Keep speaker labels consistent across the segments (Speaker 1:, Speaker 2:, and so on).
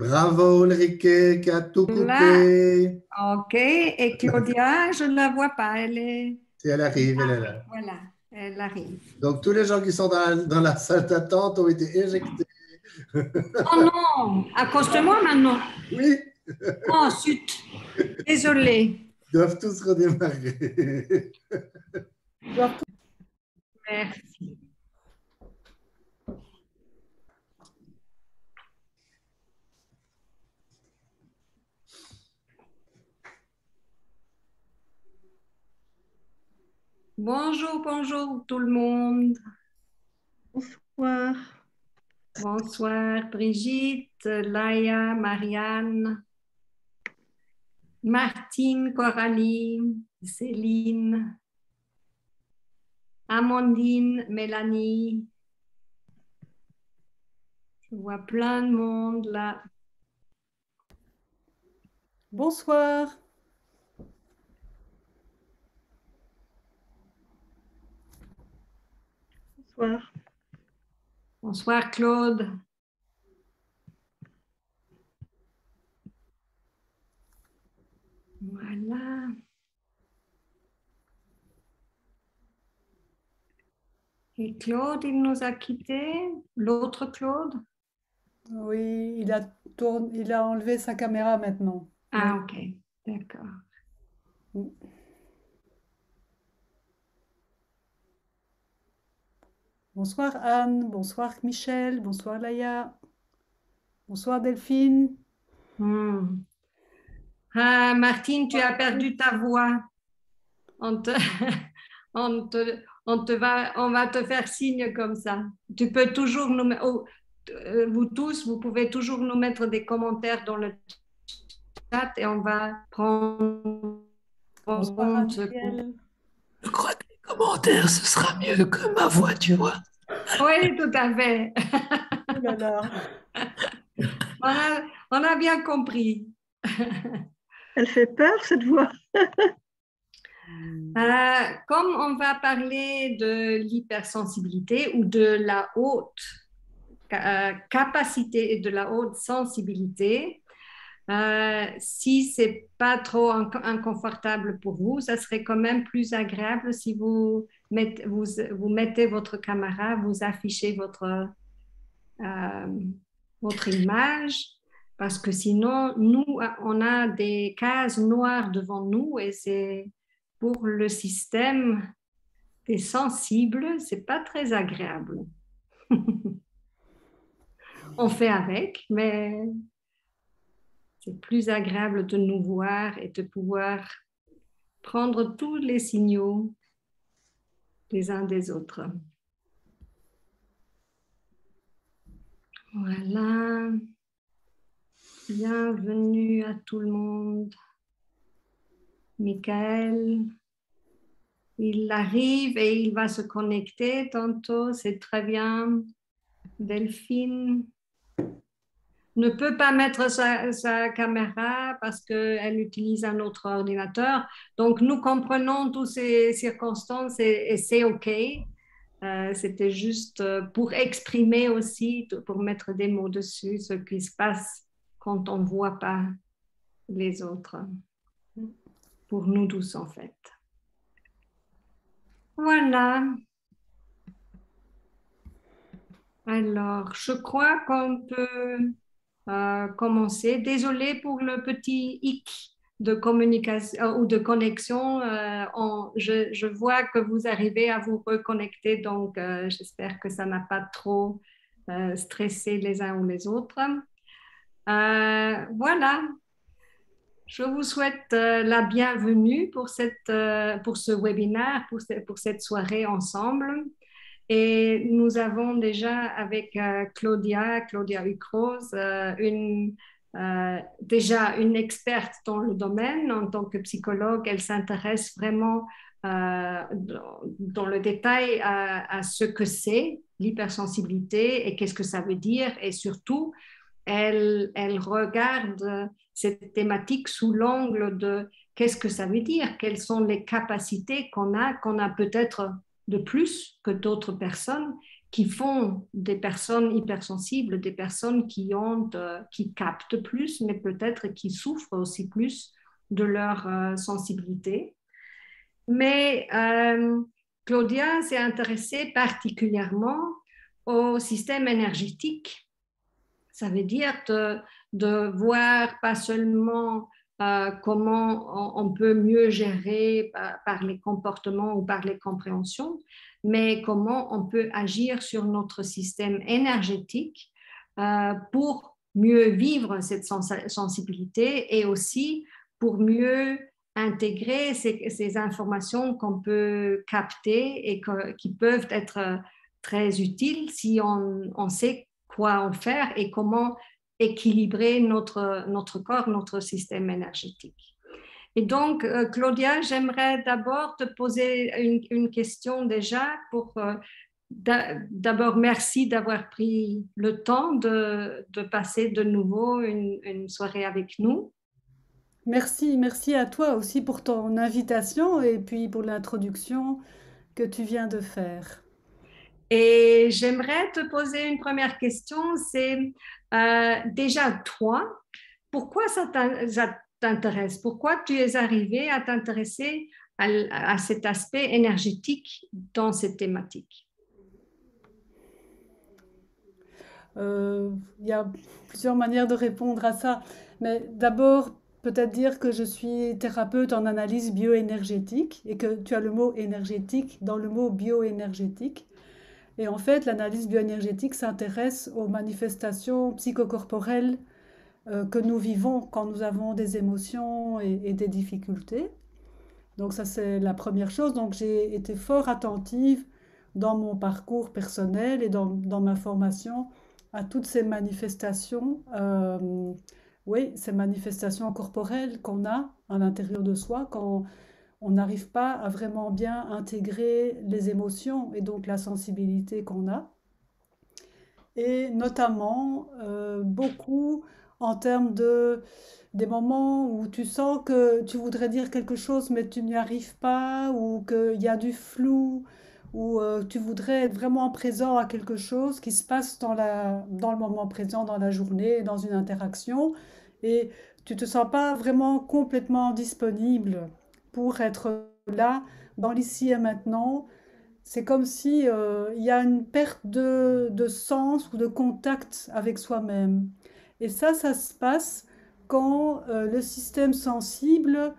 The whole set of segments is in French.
Speaker 1: Bravo Ulrike qui a tout
Speaker 2: Là,
Speaker 1: coupé.
Speaker 2: ok. Et Claudia, je ne la vois pas. Elle est
Speaker 1: Si elle arrive, elle est là.
Speaker 2: voilà, elle arrive.
Speaker 1: Donc tous les gens qui sont dans la salle d'attente ont été éjectés.
Speaker 2: Oh non, à cause de moi maintenant.
Speaker 1: Oui,
Speaker 2: Oh, zut. Désolée.
Speaker 1: ils doivent tous redémarrer.
Speaker 2: Merci. Bonjour, bonjour tout le monde.
Speaker 3: Bonsoir.
Speaker 2: Bonsoir Brigitte, Laïa, Marianne, Martine, Coralie, Céline, Amandine, Mélanie. Je vois plein de monde là.
Speaker 3: Bonsoir. Bonsoir.
Speaker 2: Bonsoir Claude. Voilà. Et Claude, il nous a quittés. L'autre Claude?
Speaker 3: Oui, il a enlevé sa caméra maintenant.
Speaker 2: Ah,
Speaker 3: Oui.
Speaker 2: ok. D'accord.
Speaker 3: Bonsoir Anne, bonsoir Michel, bonsoir Laïa, bonsoir Delphine.
Speaker 2: Hmm. Ah, Martine, tu as perdu ta voix. On te, on va te faire signe comme ça. Tu peux toujours vous tous, vous pouvez toujours nous mettre des commentaires dans le chat et on va prendre en
Speaker 3: Bonsoir
Speaker 2: compte ce
Speaker 3: Anne-Ciel.
Speaker 4: Je crois que les commentaires, ce sera mieux que ma voix, tu vois.
Speaker 2: Oui, tout à fait.
Speaker 3: Oh là là.
Speaker 2: On a bien compris.
Speaker 5: Elle fait peur, cette voix.
Speaker 2: Comme on va parler de l'hypersensibilité ou de la haute capacité et de la haute sensibilité, si c'est pas trop inconfortable pour vous, ça serait quand même plus agréable si vous mettez votre caméra, vous affichez votre image, parce que sinon, nous, on a des cases noires devant nous et c'est pour le système des sensibles, c'est pas très agréable. On fait avec, mais c'est plus agréable de nous voir et de pouvoir prendre tous les signaux des uns des autres. Voilà. Bienvenue à tout le monde. Michael, il arrive et il va se connecter tantôt, c'est très bien. Delphine ne peut pas mettre sa caméra parce qu'elle utilise un autre ordinateur. Donc, nous comprenons toutes ces circonstances et c'est OK. C'était juste pour exprimer aussi, pour mettre des mots dessus, ce qui se passe quand on ne voit pas les autres. Pour nous tous, en fait. Voilà. Alors, je crois qu'on peut commencer. Désolée pour le petit hic de communication ou de connexion. Je vois que vous arrivez à vous reconnecter, donc j'espère que ça n'a pas trop stressé les uns ou les autres. Voilà. Je vous souhaite la bienvenue pour ce webinaire, pour cette soirée ensemble. Et nous avons déjà avec Claudia Ucrose, déjà une experte dans le domaine. En tant que psychologue, elle s'intéresse vraiment dans le détail à ce que c'est l'hypersensibilité et qu'est-ce que ça veut dire. Et surtout, elle regarde cette thématique sous l'angle de qu'est-ce que ça veut dire, quelles sont les capacités qu'on a peut-être de plus que d'autres personnes qui font des personnes hypersensibles, des personnes qui captent plus, mais peut-être qui souffrent aussi plus de leur sensibilité. Mais Claudia s'est intéressée particulièrement au système énergétique. Ça veut dire de voir pas seulement comment on peut mieux gérer par les comportements ou par les compréhensions, mais comment on peut agir sur notre système énergétique pour mieux vivre cette sensibilité et aussi pour mieux intégrer ces informations qu'on peut capter et qui peuvent être très utiles si on sait quoi en faire et comment équilibrer notre corps, notre système énergétique. Et donc, Claudia, j'aimerais d'abord te poser une question déjà pour d'abord merci d'avoir pris le temps de passer de nouveau une soirée avec nous.
Speaker 3: Merci à toi aussi pour ton invitation et puis pour l'introduction que tu viens de faire.
Speaker 2: Et j'aimerais te poser une première question, c'est déjà toi, pourquoi ça t'intéresse? Pourquoi tu es arrivé à t'intéresser à cet aspect énergétique dans cette thématique?
Speaker 3: Il y a plusieurs manières de répondre à ça, mais d'abord, peut-être dire que je suis thérapeute en analyse bioénergétique et que tu as le mot énergétique dans le mot bioénergétique. Et en fait, l'analyse bioénergétique s'intéresse aux manifestations psychocorporelles que nous vivons quand nous avons des émotions et des difficultés. Donc ça, c'est la première chose. Donc j'ai été fort attentive dans mon parcours personnel et dans ma formation à toutes ces manifestations, oui, ces manifestations corporelles qu'on a à l'intérieur de soi quand on n'arrive pas à vraiment bien intégrer les émotions et donc la sensibilité qu'on a. Et notamment beaucoup en termes des moments où tu sens que tu voudrais dire quelque chose mais tu n'y arrives pas, ou qu'il y a du flou, ou tu voudrais être vraiment présent à quelque chose qui se passe dans le moment présent, dans la journée, dans une interaction, et tu te sens pas vraiment complètement disponible pour être là, dans l'ici et maintenant. C'est comme si il y a une perte de sens ou de contact avec soi-même. Et ça se passe quand le système sensible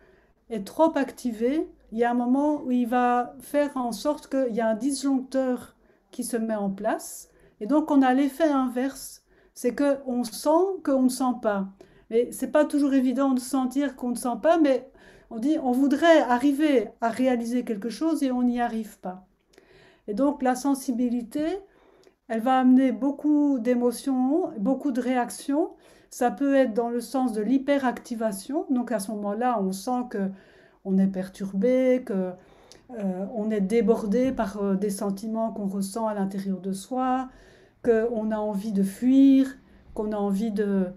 Speaker 3: est trop activé. Il y a un moment où il va faire en sorte qu'il y a un disjoncteur qui se met en place. Et donc on a l'effet inverse. C'est qu'on sent qu'on ne sent pas. Mais c'est pas toujours évident de sentir qu'on ne sent pas, mais on dit on voudrait arriver à réaliser quelque chose et on n'y arrive pas. Et donc la sensibilité, elle va amener beaucoup d'émotions, beaucoup de réactions. Ça peut être dans le sens de l'hyperactivation. Donc à ce moment-là, on sent qu'on est perturbé, qu'on est débordé par des sentiments qu'on ressent à l'intérieur de soi, qu'on a envie de fuir, qu'on a envie de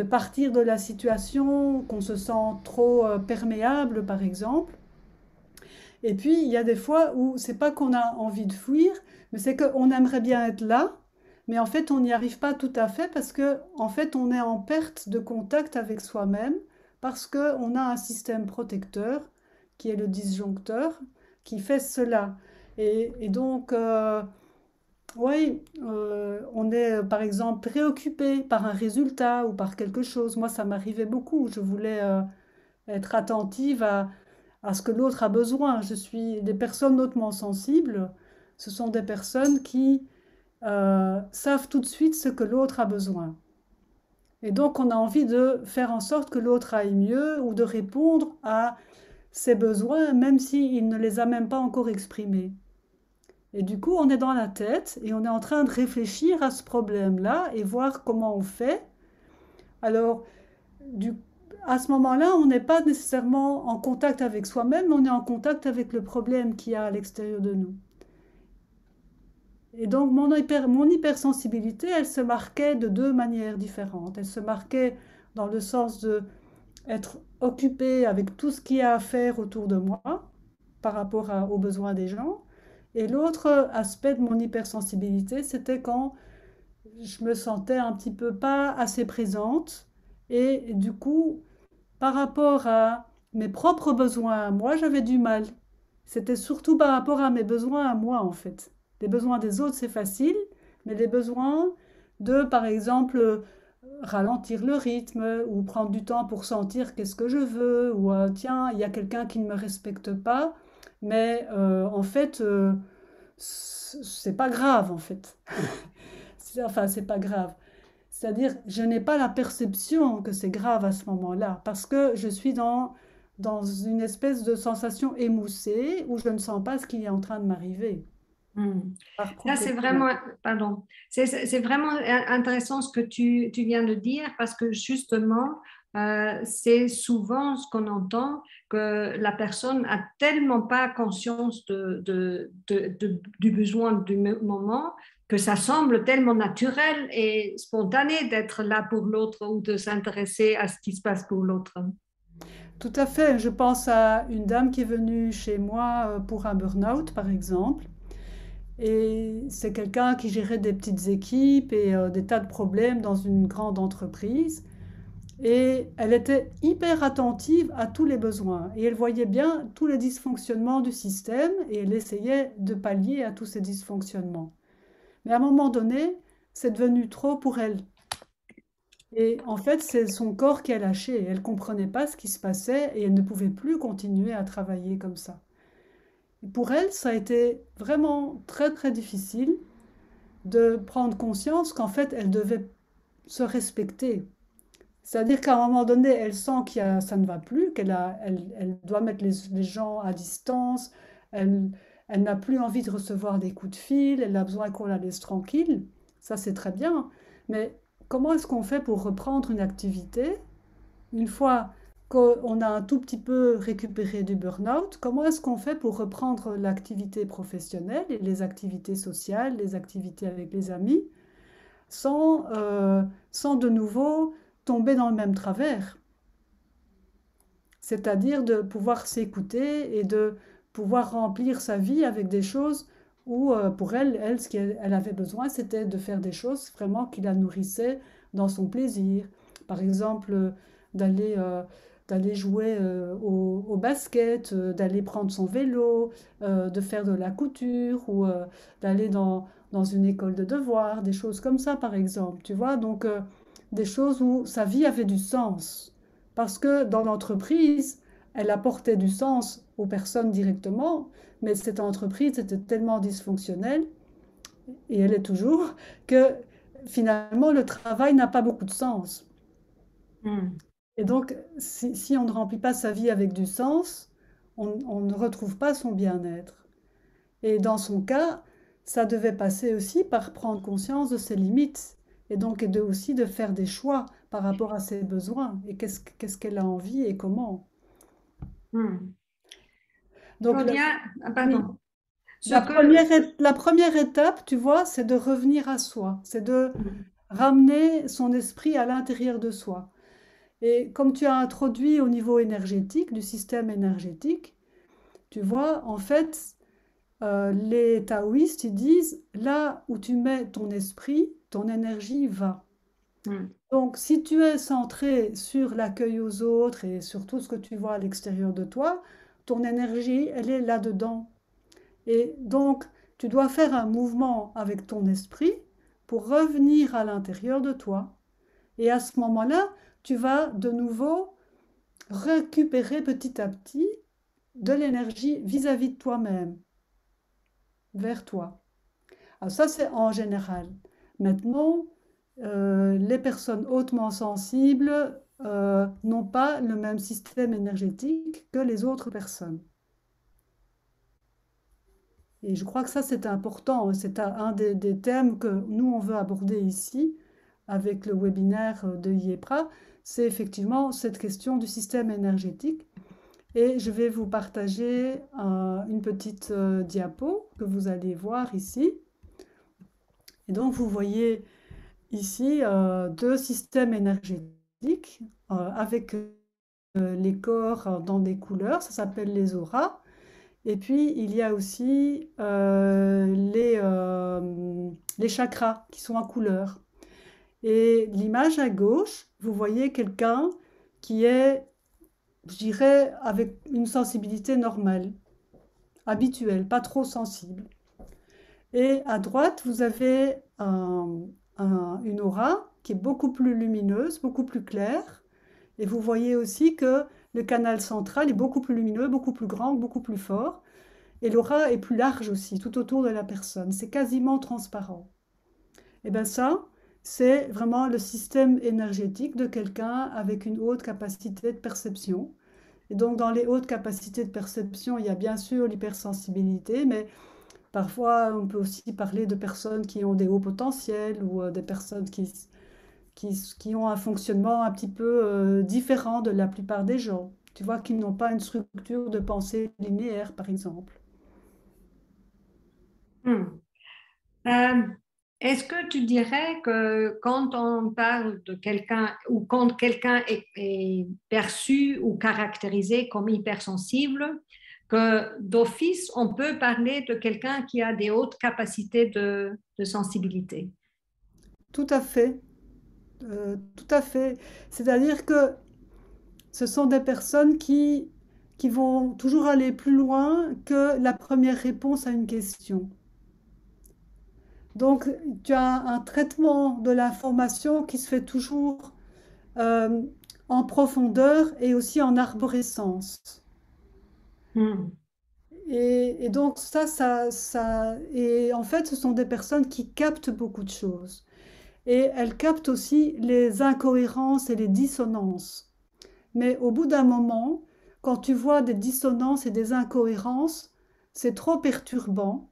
Speaker 3: partir de la situation, qu'on se sent trop perméable, par exemple. Et puis, il y a des fois où c'est pas qu'on a envie de fuir, mais c'est qu'on aimerait bien être là, mais en fait, on n'y arrive pas tout à fait parce que, en fait, on est en perte de contact avec soi-même parce qu'on a un système protecteur qui est le disjoncteur qui fait cela. Et donc, oui, on est par exemple préoccupé par un résultat ou par quelque chose. Moi, ça m'arrivait beaucoup. Je voulais être attentive à ce que l'autre a besoin. Des personnes hautement sensibles, ce sont des personnes qui savent tout de suite ce que l'autre a besoin. Et donc on a envie de faire en sorte que l'autre aille mieux ou de répondre à ses besoins, même s'il ne les a même pas encore exprimés. Et du coup, on est dans la tête et on est en train de réfléchir à ce problème-là et voir comment on fait. Alors, à ce moment-là, on n'est pas nécessairement en contact avec soi-même, mais on est en contact avec le problème qu'il y a à l'extérieur de nous. Et donc, mon hypersensibilité, elle se marquait de deux manières différentes. Elle se marquait dans le sens d'être occupée avec tout ce qu'il y a à faire autour de moi par rapport aux besoins des gens. Et l'autre aspect de mon hypersensibilité, c'était quand je me sentais un petit peu pas assez présente. Et du coup, par rapport à mes propres besoins à moi, j'avais du mal. C'était surtout par rapport à mes besoins à moi, en fait. Les besoins des autres, c'est facile, mais les besoins de, par exemple, ralentir le rythme ou prendre du temps pour sentir qu'est-ce que je veux ou tiens, il y a quelqu'un qui ne me respecte pas, mais en fait, c'est pas grave, en fait. Enfin, c'est pas grave. C'est-à-dire, je n'ai pas la perception que c'est grave à ce moment-là, parce que je suis dans une espèce de sensation émoussée où je ne sens pas ce qui est en train de m'arriver. Par
Speaker 2: Ça, c'est
Speaker 3: complètement.
Speaker 2: vraiment, pardon, c'est vraiment intéressant ce que tu viens de dire parce que justement, c'est souvent ce qu'on entend que la personne a tellement pas conscience du besoin du moment que ça semble tellement naturel et spontané d'être là pour l'autre ou de s'intéresser à ce qui se passe pour l'autre.
Speaker 3: Tout à fait. Je pense à une dame qui est venue chez moi pour un burn-out, par exemple. Et c'est quelqu'un qui gérait des petites équipes et des tas de problèmes dans une grande entreprise. Et elle était hyper attentive à tous les besoins. Et elle voyait bien tous les dysfonctionnements du système et elle essayait de pallier à tous ces dysfonctionnements. Mais à un moment donné, c'est devenu trop pour elle. Et en fait, c'est son corps qui a lâché. Elle ne comprenait pas ce qui se passait et elle ne pouvait plus continuer à travailler comme ça. Et pour elle, ça a été vraiment très très difficile de prendre conscience qu'en fait, elle devait se respecter. C'est-à-dire qu'à un moment donné, elle sent ça ne va plus, elle doit mettre les gens à distance, elle, elle n'a plus envie de recevoir des coups de fil, elle a besoin qu'on la laisse tranquille. Ça, c'est très bien. Mais comment est-ce qu'on fait pour reprendre une activité une fois qu'on a un tout petit peu récupéré du burn-out? Comment est-ce qu'on fait pour reprendre l'activité professionnelle et les activités sociales, les activités avec les amis, sans de nouveau tomber dans le même travers? C'est-à-dire de pouvoir s'écouter et de pouvoir remplir sa vie avec des choses où, pour elle, ce qu'elle avait besoin, c'était de faire des choses vraiment qui la nourrissaient dans son plaisir. Par exemple, d'aller d'aller jouer au basket, d'aller prendre son vélo, de faire de la couture ou d'aller dans une école de devoirs, des choses comme ça, par exemple. Tu vois, donc des choses où sa vie avait du sens. Parce que dans l'entreprise, elle apportait du sens aux personnes directement, mais cette entreprise était tellement dysfonctionnelle, et elle est toujours, que finalement le travail n'a pas beaucoup de sens.
Speaker 2: Mm.
Speaker 3: Et donc, si on ne remplit pas sa vie avec du sens, on ne retrouve pas son bien-être. Et dans son cas, ça devait passer aussi par prendre conscience de ses limites, et donc aussi de faire des choix par rapport à ses besoins, et qu'est-ce qu'elle a envie et comment.
Speaker 2: Mm.
Speaker 3: Donc,
Speaker 2: Claudia,
Speaker 3: oui,
Speaker 2: pardon. Ce que,
Speaker 3: la première étape, tu vois, c'est de revenir à soi, c'est de ramener son esprit à l'intérieur de soi. Et comme tu as introduit au niveau énergétique, du système énergétique, tu vois, en fait, les taoïstes, ils disent, là où tu mets ton esprit, ton énergie va.
Speaker 2: Mm.
Speaker 3: Donc, si tu es centré sur l'accueil aux autres et sur tout ce que tu vois à l'extérieur de toi, ton énergie, elle est là-dedans. Et donc, tu dois faire un mouvement avec ton esprit pour revenir à l'intérieur de toi. Et à ce moment-là, tu vas de nouveau récupérer petit à petit de l'énergie vis-à-vis de toi-même, vers toi. Alors ça, c'est en général. Maintenant, les personnes hautement sensibles n'ont pas le même système énergétique que les autres personnes. Et je crois que ça, c'est important. C'est un des thèmes que nous, on veut aborder ici avec le webinaire de IEPRA. C'est effectivement cette question du système énergétique. Et je vais vous partager une petite diapo que vous allez voir ici. Et donc, vous voyez ici deux systèmes énergétiques avec les corps dans des couleurs. Ça s'appelle les auras. Et puis, il y a aussi les chakras qui sont en couleur. Et l'image à gauche, vous voyez quelqu'un qui est, je dirais, avec une sensibilité normale, habituelle, pas trop sensible. Et à droite, vous avez une aura qui est beaucoup plus lumineuse, beaucoup plus claire. Et vous voyez aussi que le canal central est beaucoup plus lumineux, beaucoup plus grand, beaucoup plus fort. Et l'aura est plus large aussi, tout autour de la personne. C'est quasiment transparent. Et bien ça, c'est vraiment le système énergétique de quelqu'un avec une haute capacité de perception. Et donc, dans les hautes capacités de perception, il y a bien sûr l'hypersensibilité, mais parfois, on peut aussi parler de personnes qui ont des hauts potentiels ou des personnes qui ont un fonctionnement un petit peu différent de la plupart des gens. Tu vois, qui n'ont pas une structure de pensée linéaire, par exemple.
Speaker 2: Hmm. Est-ce que tu dirais que quand on parle de quelqu'un ou quand quelqu'un est perçu ou caractérisé comme hypersensible, que d'office, on peut parler de quelqu'un qui a des hautes capacités de sensibilité?
Speaker 3: Tout à fait. Tout à fait. C'est-à-dire que ce sont des personnes qui vont toujours aller plus loin que la première réponse à une question. Donc, tu as un traitement de l'information qui se fait toujours euh, en profondeur et aussi en arborescence.
Speaker 2: Hmm.
Speaker 3: Et donc, et en fait, ce sont des personnes qui captent beaucoup de choses. Et elles captent aussi les incohérences et les dissonances. Mais au bout d'un moment, quand tu vois des dissonances et des incohérences, c'est trop perturbant.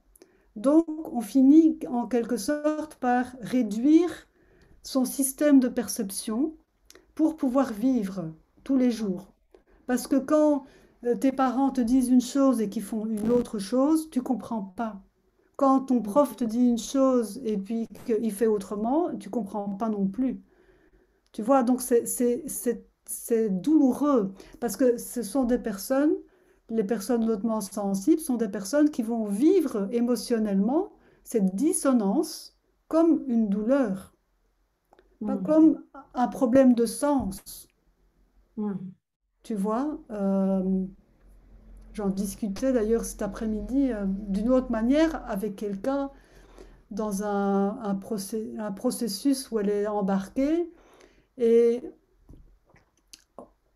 Speaker 3: Donc, on finit en quelque sorte par réduire son système de perception pour pouvoir vivre tous les jours. Parce que quand tes parents te disent une chose et qu'ils font une autre chose, tu ne comprends pas. Quand ton prof te dit une chose et puis qu'il fait autrement, tu ne comprends pas non plus. Tu vois, donc c'est douloureux parce que ce sont des personnes, les personnes hautement sensibles sont des personnes qui vont vivre émotionnellement cette dissonance comme une douleur, pas
Speaker 2: Hmm.
Speaker 3: comme un problème de sens.
Speaker 2: Hmm.
Speaker 3: Tu vois, j'en discutais d'ailleurs cet après-midi d'une autre manière avec quelqu'un dans un processus où elle est embarquée et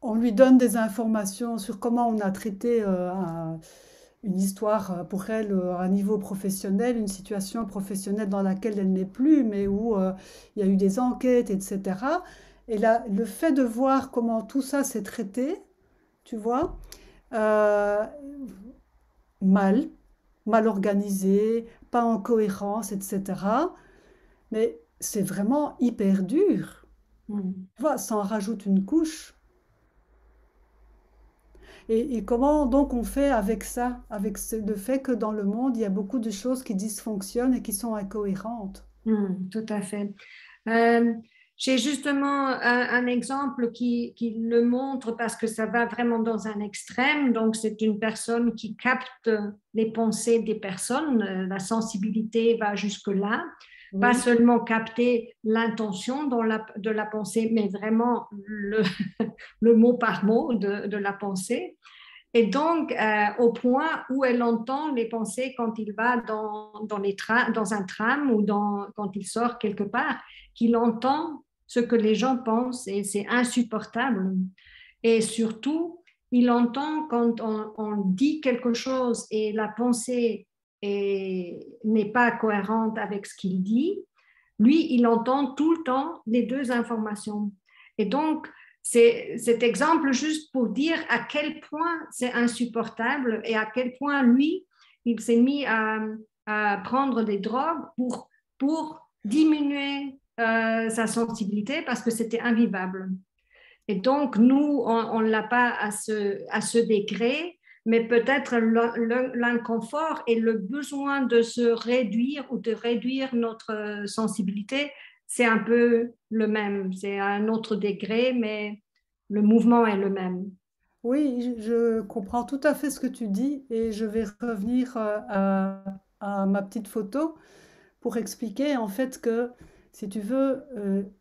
Speaker 3: on lui donne des informations sur comment on a traité une histoire pour elle à un niveau professionnel, une situation professionnelle dans laquelle elle n'est plus, mais où il y a eu des enquêtes, etc. Et là, le fait de voir comment tout ça s'est traité, tu vois, euh, mal, mal organisé, pas en cohérence, etc. Mais c'est vraiment hyper dur.
Speaker 2: Hmm.
Speaker 3: Tu vois, ça en rajoute une couche. Et comment donc on fait avec ça, avec le fait que dans le monde, il y a beaucoup de choses qui dysfonctionnent et qui sont incohérentes.
Speaker 2: Hmm, tout à fait. Euh, j'ai justement un exemple qui le montre parce que ça va vraiment dans un extrême. Donc, c'est une personne qui capte les pensées des personnes. La sensibilité va jusque-là. Pas
Speaker 3: Oui,
Speaker 2: seulement capter l'intention de la pensée, mais vraiment le mot par mot de la pensée. Et donc, au point où elle entend les pensées quand il va dans un tram ou quand il sort quelque part, qu'il entend ce que les gens pensent et c'est insupportable. Et surtout, il entend quand on dit quelque chose et la pensée n'est pas cohérente avec ce qu'il dit. Lui, il entend tout le temps les deux informations. Et donc, c'est cet exemple juste pour dire à quel point c'est insupportable et à quel point lui, il s'est mis à prendre des drogues pour diminuer sa sensibilité parce que c'était invivable. Et donc, nous, on ne l'a pas à ce degré, mais peut-être l'inconfort et le besoin de se réduire ou de réduire notre sensibilité, c'est un peu le même. C'est à un autre degré, mais le mouvement est le même.
Speaker 3: Oui, je comprends tout à fait ce que tu dis et je vais revenir à ma petite photo pour expliquer en fait que, si tu veux,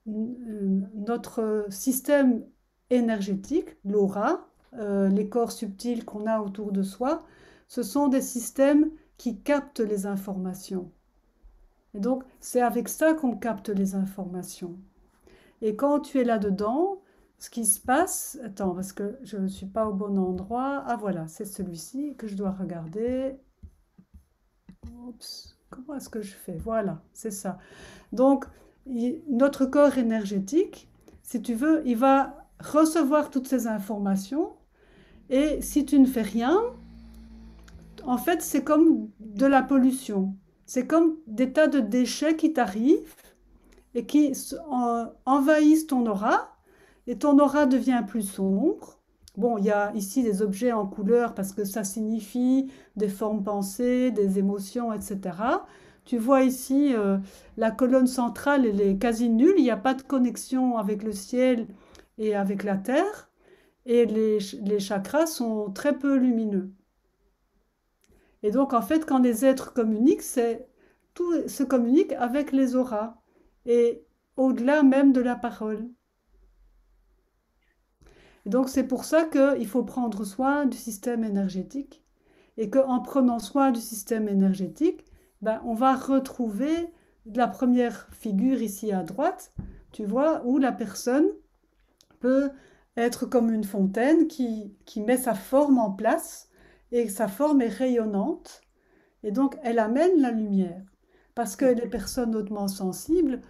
Speaker 3: notre système énergétique, l'aura, les corps subtils qu'on a autour de soi, ce sont des systèmes qui captent les informations. Et donc, c'est avec ça qu'on capte les informations. Et quand tu es là-dedans, ce qui se passe, attends, parce que je ne suis pas au bon endroit. Ah voilà, c'est celui-ci que je dois regarder. Oups, comment est-ce que je fais? Voilà, c'est ça. Donc, notre corps énergétique, si tu veux, il va recevoir toutes ces informations et si tu ne fais rien, en fait, c'est comme de la pollution. C'est comme des tas de déchets qui t'arrivent et qui envahissent ton aura et ton aura devient plus sombre. Bon, il y a ici des objets en couleur parce que ça signifie des formes pensées, des émotions, etc. Tu vois ici, la colonne centrale, elle est quasi nulle. Il n'y a pas de connexion avec le ciel et avec la terre. Et les chakras sont très peu lumineux. Et donc, en fait, quand les êtres communiquent, tout se communique avec les auras et au-delà même de la parole. Et donc, c'est pour ça qu'il faut prendre soin du système énergétique et qu'en prenant soin du système énergétique, ben, on va retrouver la première figure ici à droite, tu vois, où la personne peut être comme une fontaine qui met sa forme en place et sa forme est rayonnante et donc elle amène la lumière. Parce que les personnes hautement sensibles,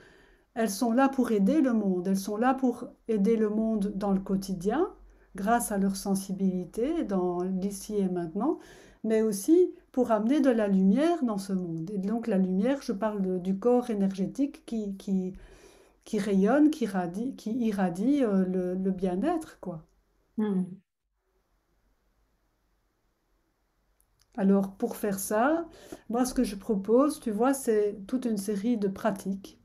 Speaker 3: elles sont là pour aider le monde, elles sont là pour aider le monde dans le quotidien, grâce à leur sensibilité dans l'ici et maintenant, mais aussi pour amener de la lumière dans ce monde. Et donc la lumière, je parle du corps énergétique qui rayonne, qui irradie le bien-être, quoi.
Speaker 2: Hmm.
Speaker 3: Alors pour faire ça, moi ce que je propose, tu vois, c'est toute une série de pratiques.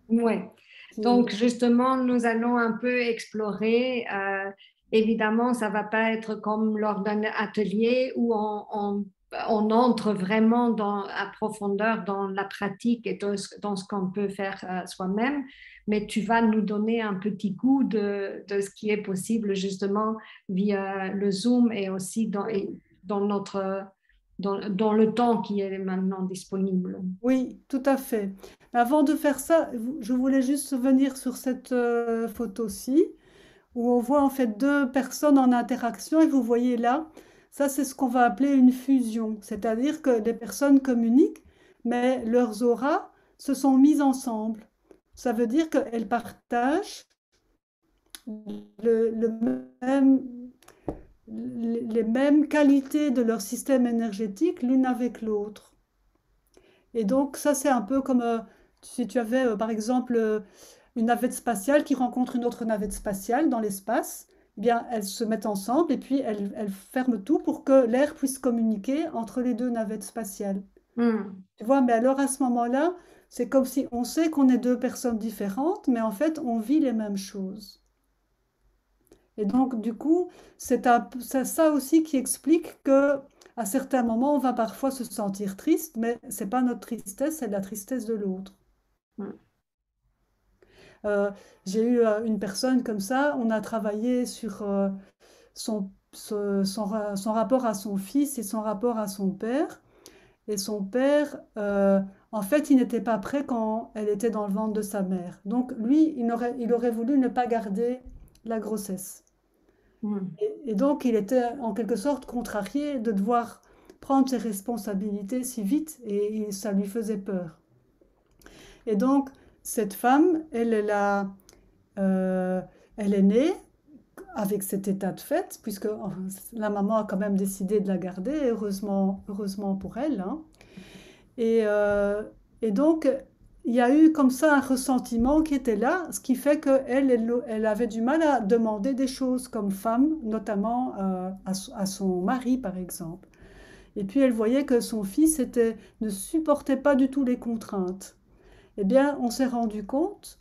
Speaker 2: Ouais. Donc, justement, nous allons un peu explorer. Évidemment, ça va pas être comme lors d'un atelier où on entre vraiment à profondeur dans la pratique et dans ce qu'on peut faire soi-même, mais tu vas nous donner un petit goût de ce qui est possible justement via le Zoom et aussi dans le temps qui est maintenant disponible.
Speaker 3: Oui, tout à fait. Avant de faire ça, je voulais juste venir sur cette photo-ci, où on voit en fait deux personnes en interaction, et vous voyez là, ça c'est ce qu'on va appeler une fusion, c'est-à-dire que les personnes communiquent, mais leurs auras se sont mises ensemble. Ça veut dire qu'elles partagent le même, les mêmes qualités de leur système énergétique l'une avec l'autre. Et donc ça c'est un peu comme si tu avais par exemple une navette spatiale qui rencontre une autre navette spatiale dans l'espace, eh bien elles se mettent ensemble et puis elles ferment tout pour que l'air puisse communiquer entre les deux navettes spatiales.
Speaker 2: Hmm.
Speaker 3: Tu vois, mais alors à ce moment-là, c'est comme si on sait qu'on est deux personnes différentes, mais en fait on vit les mêmes choses. Et donc, du coup, c'est ça aussi qui explique que à certains moments, on va parfois se sentir triste, mais c'est pas notre tristesse, c'est la tristesse de l'autre.
Speaker 2: Hmm.
Speaker 3: J'ai eu une personne comme ça, on a travaillé sur son rapport à son fils et son rapport à son père. Et son père, en fait, il n'était pas prêt quand elle était dans le ventre de sa mère. Donc, lui, il aurait voulu ne pas garder la grossesse.
Speaker 2: Hmm.
Speaker 3: Et donc, il était en quelque sorte contrarié de devoir prendre ses responsabilités si vite et ça lui faisait peur. Et donc, cette femme, elle est née avec cet état de fait, puisque la maman a quand même décidé de la garder, heureusement pour elle, hein. Et donc, il y a eu comme ça un ressentiment qui était là, ce qui fait qu'elle avait du mal à demander des choses comme femme, notamment à son mari, par exemple. Et puis, elle voyait que son fils ne supportait pas du tout les contraintes. Eh bien, on s'est rendu compte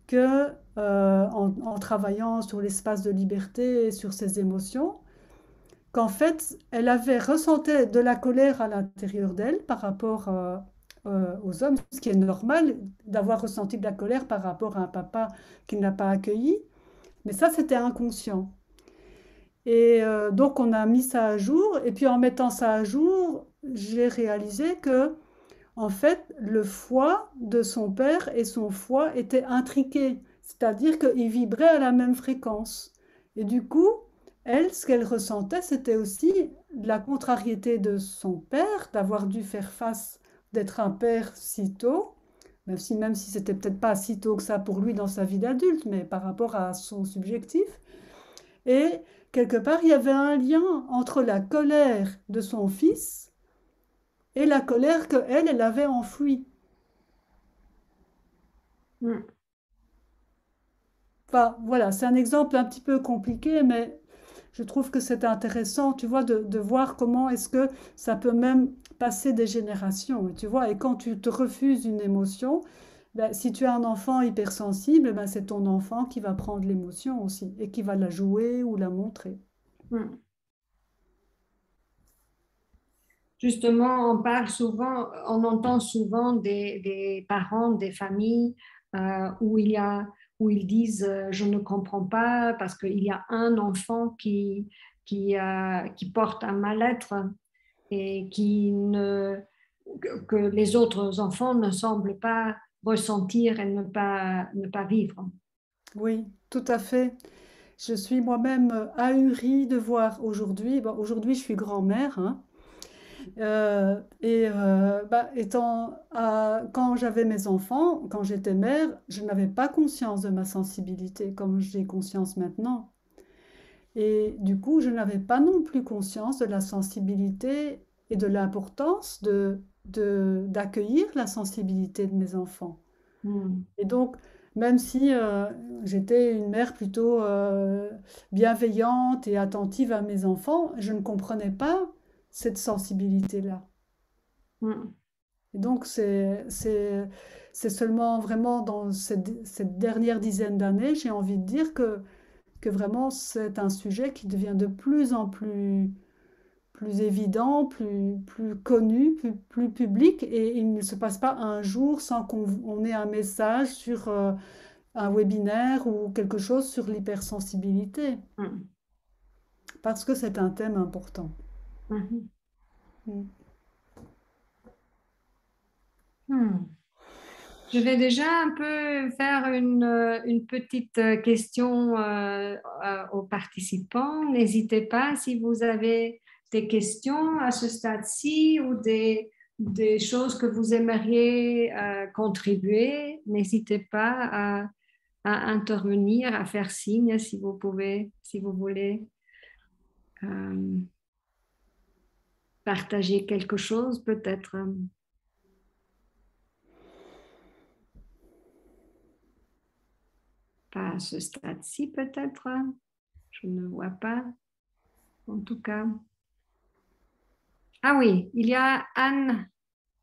Speaker 3: que, en travaillant sur l'espace de liberté et sur ses émotions, qu'en fait, elle avait ressenti de la colère à l'intérieur d'elle par rapport aux hommes, ce qui est normal d'avoir ressenti de la colère par rapport à un papa qui ne l'a pas accueilli, mais ça, c'était inconscient. Et donc, on a mis ça à jour, et puis en mettant ça à jour, j'ai réalisé que, en fait, le foie de son père et son foie étaient intriqués, c'est-à-dire qu'ils vibraient à la même fréquence. Et du coup, elle, ce qu'elle ressentait, c'était aussi la contrariété de son père, d'avoir dû faire face, d'être un père si tôt, même si c'était peut-être pas si tôt que ça pour lui dans sa vie d'adulte, mais par rapport à son subjectif. Et quelque part, il y avait un lien entre la colère de son fils et la colère qu'elle, elle avait enfouie.
Speaker 2: Mm.
Speaker 3: Enfin, voilà, c'est un exemple un petit peu compliqué, mais je trouve que c'est intéressant, tu vois, de voir comment est-ce que ça peut même passer des générations, tu vois. Et quand tu te refuses une émotion, ben, si tu as un enfant hypersensible, ben, c'est ton enfant qui va prendre l'émotion aussi et qui va la jouer ou la montrer.
Speaker 2: Mm. Justement, on parle souvent, on entend souvent des parents, des familles où ils disent je ne comprends pas parce qu'il y a un enfant qui porte un mal-être et que les autres enfants ne semblent pas ressentir et ne pas vivre.
Speaker 3: Oui, tout à fait. Je suis moi-même ahurie de voir aujourd'hui, bon, aujourd'hui je suis grand-mère, hein, bah, quand j'avais mes enfants, quand j'étais mère, je n'avais pas conscience de ma sensibilité comme j'ai conscience maintenant. Et du coup, je n'avais pas non plus conscience de la sensibilité et de l'importance d'accueillir la sensibilité de mes enfants.
Speaker 2: Mm.
Speaker 3: Et donc, même si j'étais une mère plutôt bienveillante et attentive à mes enfants, je ne comprenais pas cette sensibilité-là.
Speaker 2: Mm.
Speaker 3: Et donc, c'est seulement vraiment dans cette dernière dizaine d'années, j'ai envie de dire que vraiment c'est un sujet qui devient de plus en plus évident, plus connu, plus public, et il ne se passe pas un jour sans qu'on ait un message sur un webinaire ou quelque chose sur l'hypersensibilité,
Speaker 2: Mm.
Speaker 3: parce que c'est un thème important.
Speaker 2: Mhm.
Speaker 3: Mm.
Speaker 2: Hmm. Je vais déjà un peu faire une petite question aux participants. N'hésitez pas si vous avez des questions à ce stade-ci ou des choses que vous aimeriez contribuer. N'hésitez pas à intervenir, à faire signe si vous pouvez, si vous voulez partager quelque chose peut-être. Pas à ce stade-ci peut-être. Je ne vois pas, en tout cas. Ah oui, il y a Anne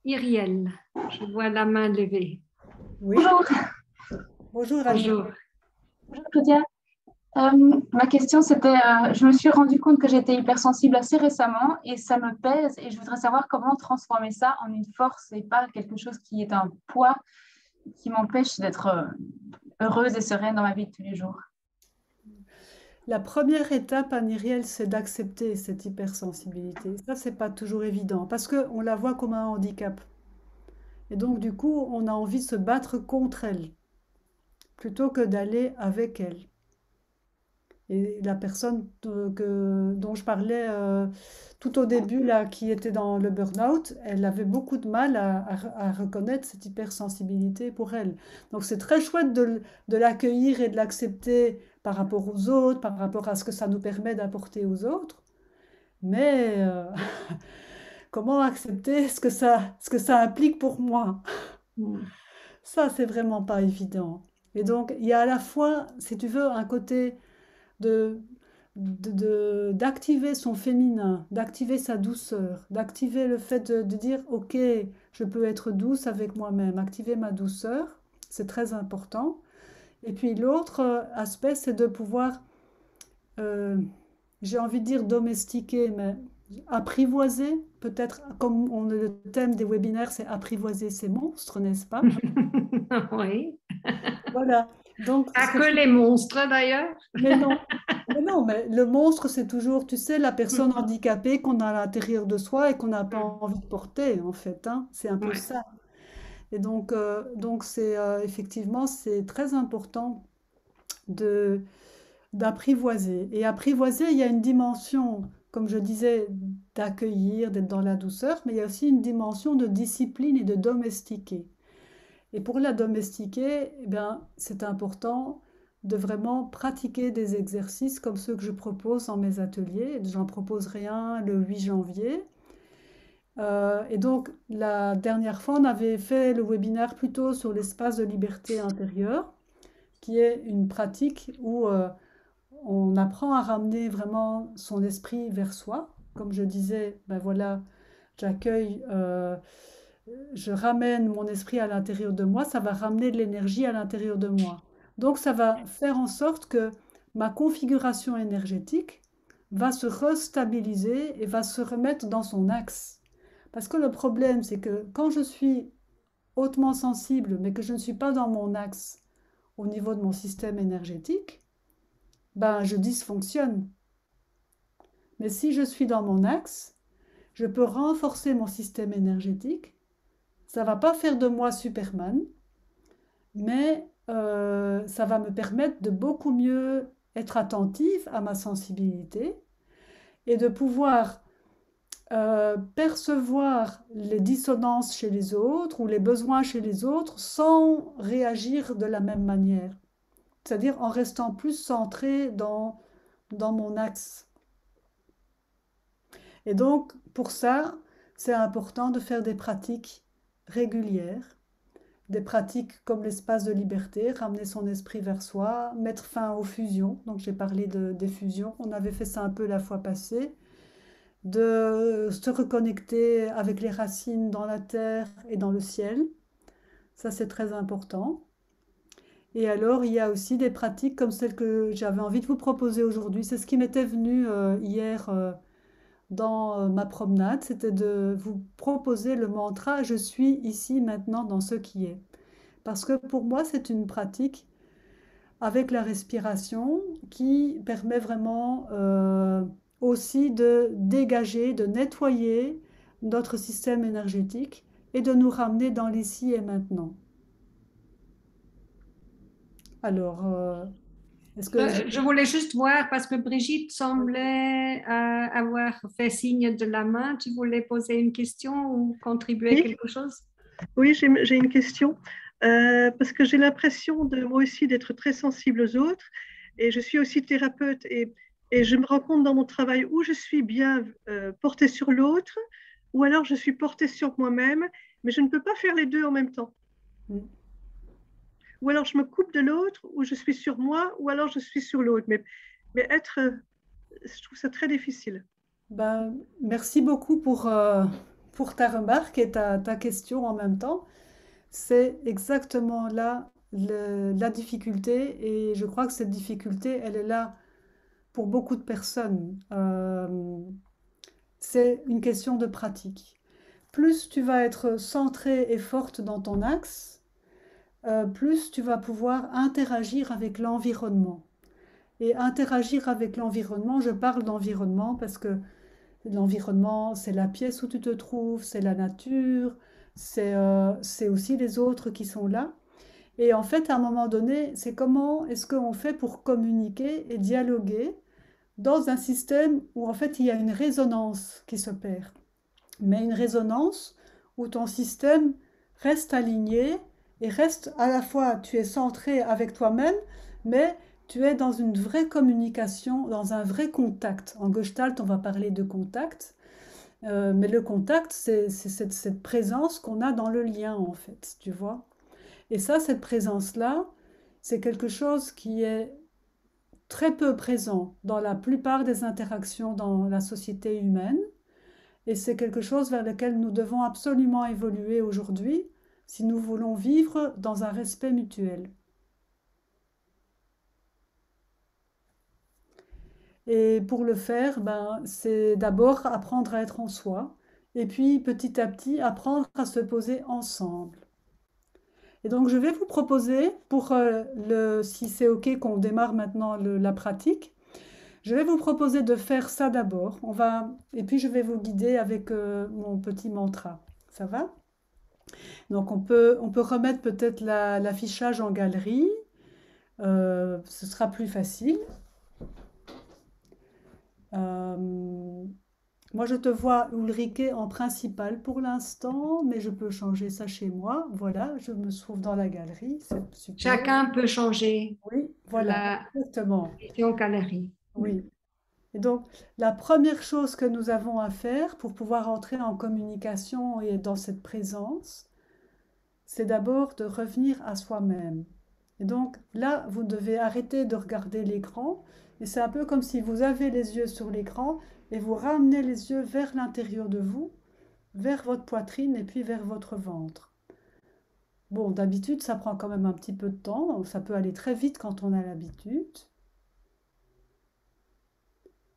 Speaker 2: Iriel. Je vois la main levée.
Speaker 3: Oui,
Speaker 6: Bonjour,
Speaker 3: bonjour Anne.
Speaker 2: Bonjour.
Speaker 6: bonjour Claudia. Ma question c'était, je me suis rendu compte que j'étais hypersensible assez récemment et ça me pèse et je voudrais savoir comment transformer ça en une force et pas quelque chose qui est un poids qui m'empêche d'être heureuse et sereine dans ma vie de tous les jours.
Speaker 3: La première étape, Anne Iriel, c'est d'accepter cette hypersensibilité. Ça, c'est pas toujours évident, parce qu'on la voit comme un handicap. Et donc, du coup, on a envie de se battre contre elle, plutôt que d'aller avec elle. Et la personne dont je parlais tout au début, là, qui était dans le burn-out, elle avait beaucoup de mal à reconnaître cette hypersensibilité pour elle. Donc c'est très chouette de l'accueillir et de l'accepter par rapport aux autres, par rapport à ce que ça nous permet d'apporter aux autres. Mais comment accepter ce que ça implique pour moi?
Speaker 2: Hmm.
Speaker 3: Ça, c'est vraiment pas évident. Et donc, il y a à la fois, si tu veux, un côté de d'activer son féminin, d'activer sa douceur, d'activer le fait de dire ok, je peux être douce avec moi-même, activer ma douceur, c'est très important. Et puis l'autre aspect, c'est de pouvoir j'ai envie de dire domestiquer, mais apprivoiser, peut-être, comme le thème des webinaires, c'est apprivoiser ces monstres, n'est-ce pas?
Speaker 2: Oui.
Speaker 3: Voilà. Donc,
Speaker 2: Pas que les monstres d'ailleurs.
Speaker 3: mais non, mais le monstre, c'est toujours, tu sais, la personne handicapée qu'on a à l'intérieur de soi et qu'on n'a pas envie de porter, en fait, hein. C'est un peu
Speaker 2: Ouais.
Speaker 3: ça. Et donc c'est effectivement, c'est très important de d'apprivoiser. Et apprivoiser, il y a une dimension, comme je disais, d'accueillir, d'être dans la douceur, mais il y a aussi une dimension de discipline et de domestiquer. Et pour la domestiquer, eh bien, c'est important de vraiment pratiquer des exercices comme ceux que je propose dans mes ateliers. J'en proposerai un le 8 janvier. Et donc, la dernière fois, on avait fait le webinaire plutôt sur l'espace de liberté intérieure, qui est une pratique où on apprend à ramener vraiment son esprit vers soi. Comme je disais, ben voilà, j'accueille, je ramène mon esprit à l'intérieur de moi, ça va ramener de l'énergie à l'intérieur de moi. Donc ça va faire en sorte que ma configuration énergétique va se restabiliser et va se remettre dans son axe. Parce que le problème, c'est que quand je suis hautement sensible, mais que je ne suis pas dans mon axe au niveau de mon système énergétique, ben je dysfonctionne. Mais si je suis dans mon axe, je peux renforcer mon système énergétique. Ça ne va pas faire de moi Superman, mais ça va me permettre de beaucoup mieux être attentive à ma sensibilité et de pouvoir percevoir les dissonances chez les autres ou les besoins chez les autres sans réagir de la même manière. C'est-à-dire en restant plus centré dans mon axe. Et donc, pour ça, c'est important de faire des pratiques régulières, des pratiques comme l'espace de liberté, ramener son esprit vers soi, mettre fin aux fusions. Donc, j'ai parlé des fusions. On avait fait ça un peu la fois passée. De se reconnecter avec les racines dans la terre et dans le ciel. Ça, c'est très important. Et alors, il y a aussi des pratiques comme celles que j'avais envie de vous proposer aujourd'hui. C'est ce qui m'était venu hier dans ma promenade, c'était de vous proposer le mantra « Je suis ici maintenant dans ce qui est ». Parce que pour moi, c'est une pratique avec la respiration qui permet vraiment aussi de dégager, de nettoyer notre système énergétique et de nous ramener dans l'ici et maintenant. Alors, est-ce que...
Speaker 2: Je voulais juste voir parce que Brigitte semblait avoir fait signe de la main. Tu voulais poser une question ou contribuer
Speaker 5: Oui.
Speaker 2: quelque chose?
Speaker 5: Oui, j'ai une question. Parce que j'ai l'impression de moi aussi d'être très sensible aux autres et je suis aussi thérapeute et je me rends compte dans mon travail où je suis bien portée sur l'autre ou alors je suis portée sur moi-même, mais je ne peux pas faire les deux en même temps. Ou alors je me coupe de l'autre, ou je suis sur moi, ou alors je suis sur l'autre. Mais être, je trouve ça très difficile.
Speaker 3: Ben, merci beaucoup pour ta remarque et ta question en même temps. C'est exactement là la difficulté et je crois que cette difficulté, elle est là pour beaucoup de personnes. C'est une question de pratique. Plus tu vas être centrée et forte dans ton axe, plus tu vas pouvoir interagir avec l'environnement. Et interagir avec l'environnement, je parle d'environnement parce que l'environnement, c'est la pièce où tu te trouves, c'est la nature, c'est aussi les autres qui sont là. Et en fait, à un moment donné, c'est comment est-ce qu'on fait pour communiquer et dialoguer dans un système où en fait il y a une résonance qui s'opère. Mais une résonance où ton système reste aligné et reste à la fois, tu es centré avec toi-même, mais tu es dans une vraie communication, dans un vrai contact. En Gestalt, on va parler de contact, mais le contact, c'est cette présence qu'on a dans le lien, en fait, tu vois. Et ça, cette présence-là, c'est quelque chose qui est très peu présent dans la plupart des interactions dans la société humaine. Et c'est quelque chose vers lequel nous devons absolument évoluer aujourd'hui si nous voulons vivre dans un respect mutuel. Et pour le faire, c'est d'abord apprendre à être en soi, et puis petit à petit apprendre à se poser ensemble. Et donc je vais vous proposer, si c'est OK qu'on démarre maintenant la pratique, je vais vous proposer de faire ça d'abord. Et puis je vais vous guider avec mon petit mantra. Ça va? Donc on peut remettre peut-être l'affichage en galerie. Ce sera plus facile. Moi, je te vois, Ulrike, en principal pour l'instant, mais je peux changer ça chez moi. Voilà, je me trouve dans la galerie, c'est super.
Speaker 2: Chacun peut changer
Speaker 3: Oui, voilà, exactement.
Speaker 2: position galerie.
Speaker 3: Oui. Et donc, la première chose que nous avons à faire pour pouvoir entrer en communication et dans cette présence, c'est d'abord de revenir à soi-même. Et donc, là, vous devez arrêter de regarder l'écran. Et c'est un peu comme si vous avez les yeux sur l'écran et vous ramenez les yeux vers l'intérieur de vous, vers votre poitrine et puis vers votre ventre. Bon, d'habitude, ça prend quand même un petit peu de temps. Ça peut aller très vite quand on a l'habitude.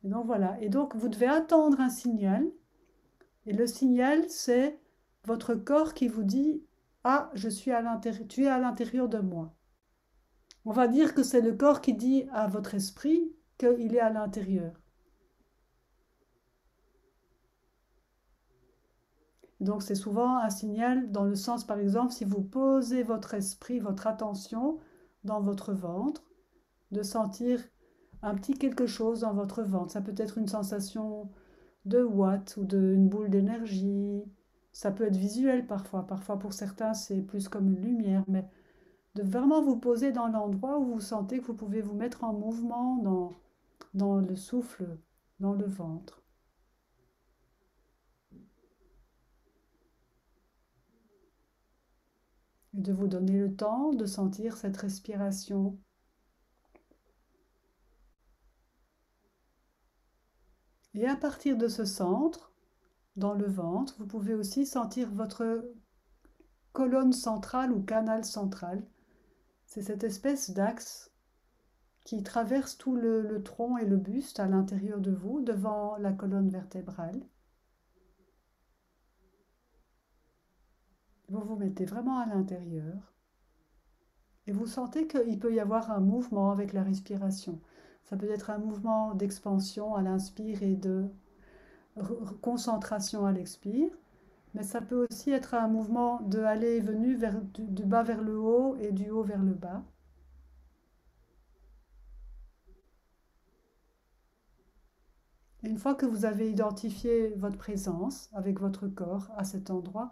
Speaker 3: Et donc voilà. Et donc, vous devez attendre un signal. Et le signal, c'est votre corps qui vous dit « Ah, tu es à l'intérieur de moi ». On va dire que c'est le corps qui dit à votre esprit qu'il est à l'intérieur. Donc c'est souvent un signal dans le sens, par exemple, si vous posez votre esprit, votre attention dans votre ventre, de sentir un petit quelque chose dans votre ventre. Ça peut être une sensation de watts ou une boule d'énergie. Ça peut être visuel parfois. Parfois pour certains c'est plus comme une lumière, mais de vraiment vous poser dans l'endroit où vous sentez que vous pouvez vous mettre en mouvement dans le souffle, dans le ventre. Et de vous donner le temps de sentir cette respiration. Et à partir de ce centre, dans le ventre, vous pouvez aussi sentir votre colonne centrale ou canal central. C'est cette espèce d'axe qui traverse tout le tronc et le buste à l'intérieur de vous, devant la colonne vertébrale. Vous vous mettez vraiment à l'intérieur et vous sentez qu'il peut y avoir un mouvement avec la respiration. Ça peut être un mouvement d'expansion à l'inspire et de concentration à l'expire, mais ça peut aussi être un mouvement de aller et venue du bas vers le haut et du haut vers le bas. Et une fois que vous avez identifié votre présence avec votre corps à cet endroit,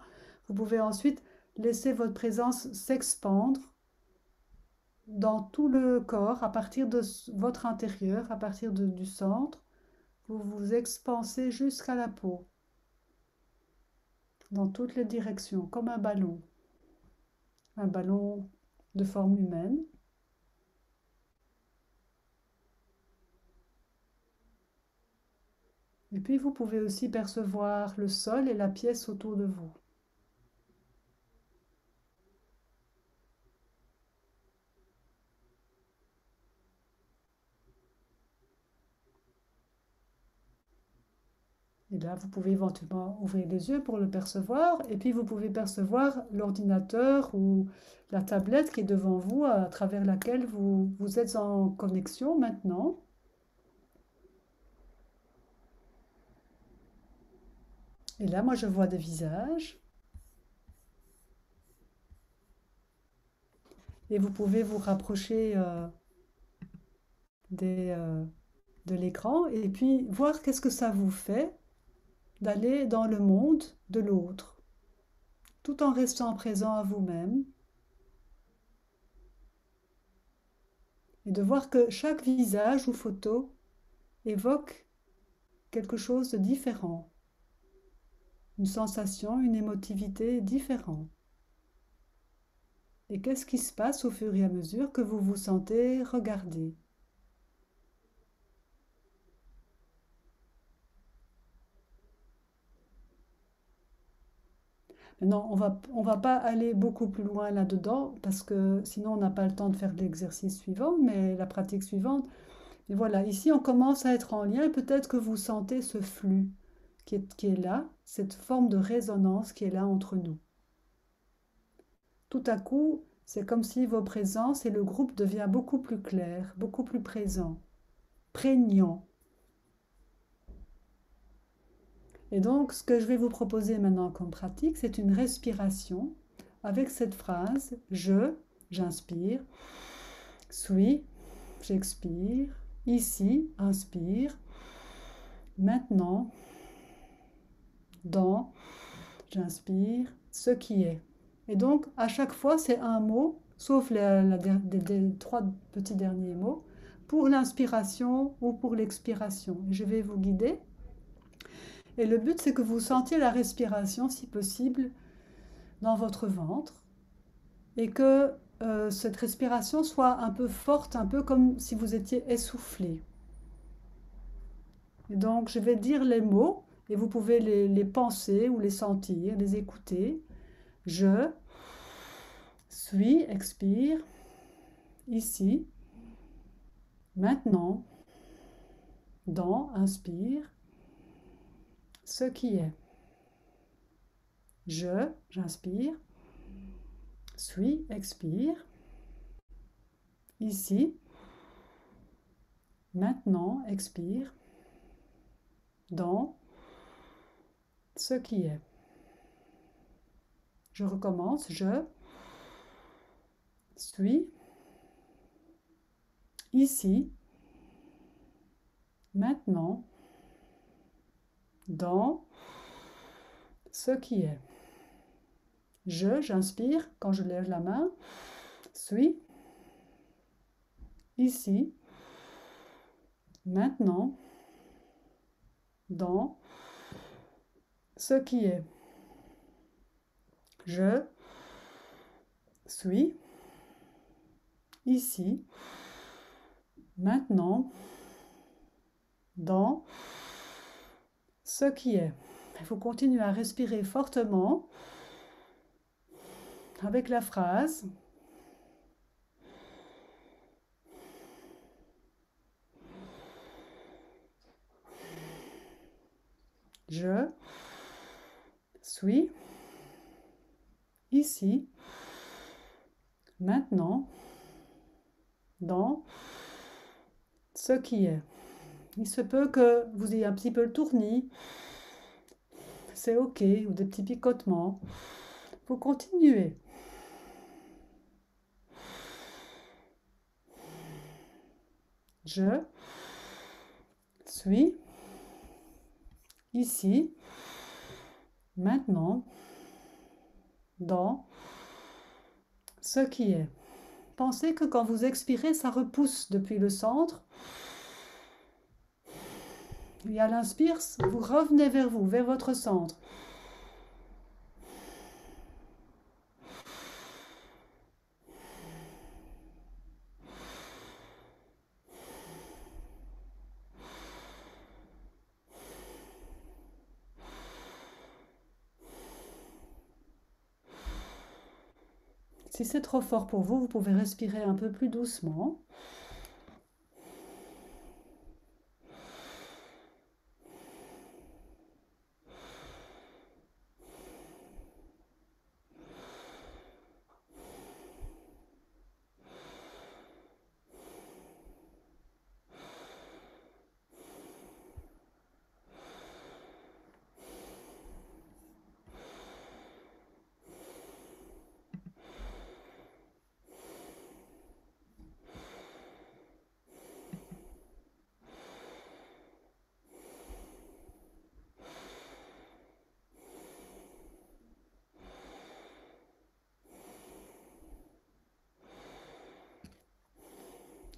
Speaker 3: vous pouvez ensuite laisser votre présence s'expandre dans tout le corps à partir de votre intérieur, à partir du centre. Vous vous expansez jusqu'à la peau, dans toutes les directions, comme un ballon de forme humaine. Et puis vous pouvez aussi percevoir le sol et la pièce autour de vous. Et là, vous pouvez éventuellement ouvrir les yeux pour le percevoir. Et puis, vous pouvez percevoir l'ordinateur ou la tablette qui est devant vous, à travers laquelle vous êtes en connexion maintenant. Et là, moi, je vois des visages. Et vous pouvez vous rapprocher de l'écran et puis voir qu'est-ce que ça vous fait d'aller dans le monde de l'autre, tout en restant présent à vous-même. Et de voir que chaque visage ou photo évoque quelque chose de différent, une sensation, une émotivité différente. Et qu'est-ce qui se passe au fur et à mesure que vous vous sentez regardé? Maintenant, on va pas aller beaucoup plus loin là-dedans parce que sinon on n'a pas le temps de faire l'exercice suivant, mais la pratique suivante. Et voilà, ici on commence à être en lien et peut-être que vous sentez ce flux qui est là, cette forme de résonance qui est là entre nous. Tout à coup, c'est comme si vos présences et le groupe devient beaucoup plus clair, beaucoup plus présent, prégnant. Et donc, ce que je vais vous proposer maintenant comme pratique, c'est une respiration avec cette phrase « j'inspire, suis, j'expire, ici, inspire, maintenant, dans, j'inspire, ce qui est ». Et donc, à chaque fois, c'est un mot, sauf les trois petits derniers mots, pour l'inspiration ou pour l'expiration. Je vais vous guider. Et le but, c'est que vous sentiez la respiration, si possible, dans votre ventre et que cette respiration soit un peu forte, un peu comme si vous étiez essoufflé. Et donc, je vais dire les mots et vous pouvez les penser ou les sentir, les écouter. Je suis, expire, ici, maintenant, dans, inspire, ce qui est. J'inspire, suis, expire, ici, maintenant, expire, dans, ce qui est. Je recommence, je suis, ici, maintenant, dans, ce qui est. J'inspire quand je lève la main, suis, ici, maintenant, dans, ce qui est. Je suis, ici, maintenant, dans, ce qui est. Il faut continuer à respirer fortement avec la phrase. Je suis ici, maintenant, dans ce qui est. Il se peut que vous ayez un petit peu le tournis, c'est ok, ou des petits picotements. Vous continuez. Je suis ici, maintenant, dans ce qui est. Pensez que quand vous expirez, ça repousse depuis le centre. Et à l'inspire, vous revenez vers vous, vers votre centre. Si c'est trop fort pour vous, vous pouvez respirer un peu plus doucement.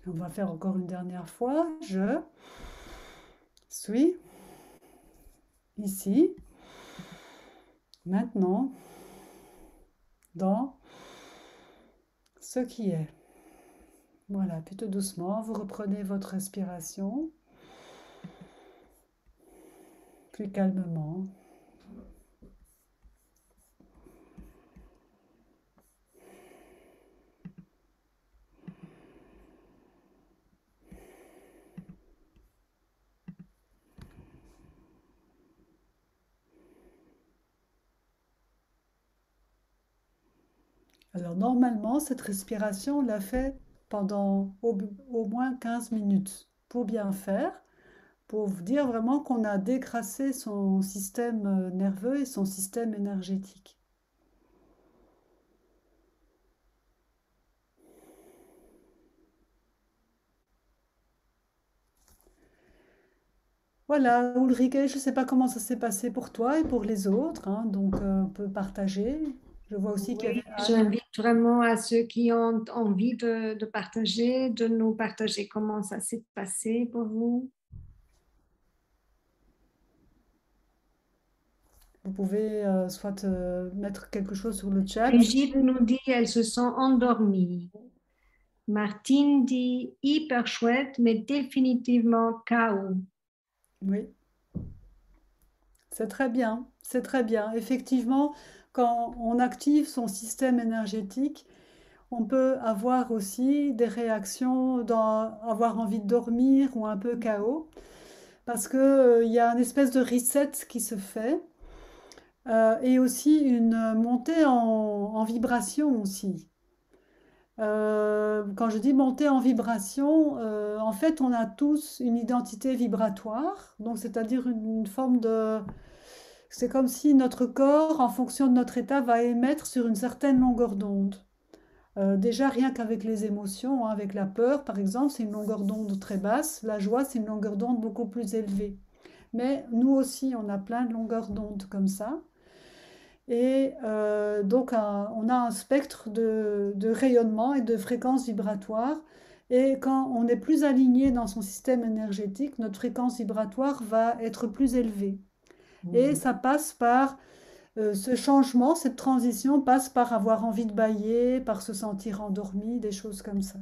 Speaker 3: On va faire encore une dernière fois. Je suis ici, maintenant, dans ce qui est. Voilà, plutôt doucement, vous reprenez votre respiration, plus calmement. Alors normalement, cette respiration, on l'a fait pendant au moins 15 minutes pour bien faire, pour vous dire vraiment qu'on a dégraissé son système nerveux et son système énergétique. Voilà, Ulrike, je ne sais pas comment ça s'est passé pour toi et pour les autres, hein, donc on peut partager. Je vois aussi qu'il y
Speaker 2: Oui,
Speaker 3: avait Anne.
Speaker 2: j'invite vraiment à ceux qui ont envie de partager, de nous partager comment ça s'est passé pour vous.
Speaker 3: Vous pouvez soit mettre quelque chose sur le chat.
Speaker 2: Brigitte nous dit elle se sent endormie. Martine dit hyper chouette, mais définitivement KO.
Speaker 3: Oui, c'est très bien, c'est très bien. Effectivement, quand on active son système énergétique, on peut avoir aussi des réactions, avoir envie de dormir ou un peu KO, parce que, il y a une espèce de reset qui se fait, et aussi une montée en vibration aussi. Quand je dis monter en vibration, en fait, on a tous une identité vibratoire, donc c'est-à-dire une forme de... C'est comme si notre corps, en fonction de notre état, va émettre sur une certaine longueur d'onde. Déjà, rien qu'avec les émotions, hein, avec la peur, par exemple, c'est une longueur d'onde très basse. La joie, c'est une longueur d'onde beaucoup plus élevée. Mais nous aussi, on a plein de longueurs d'onde comme ça. Et donc, on a un spectre de rayonnement et de fréquences vibratoires. Et quand on est plus aligné dans son système énergétique, notre fréquence vibratoire va être plus élevée. Et ça passe par ce changement, cette transition passe par avoir envie de bâiller, par se sentir endormi, des choses comme ça.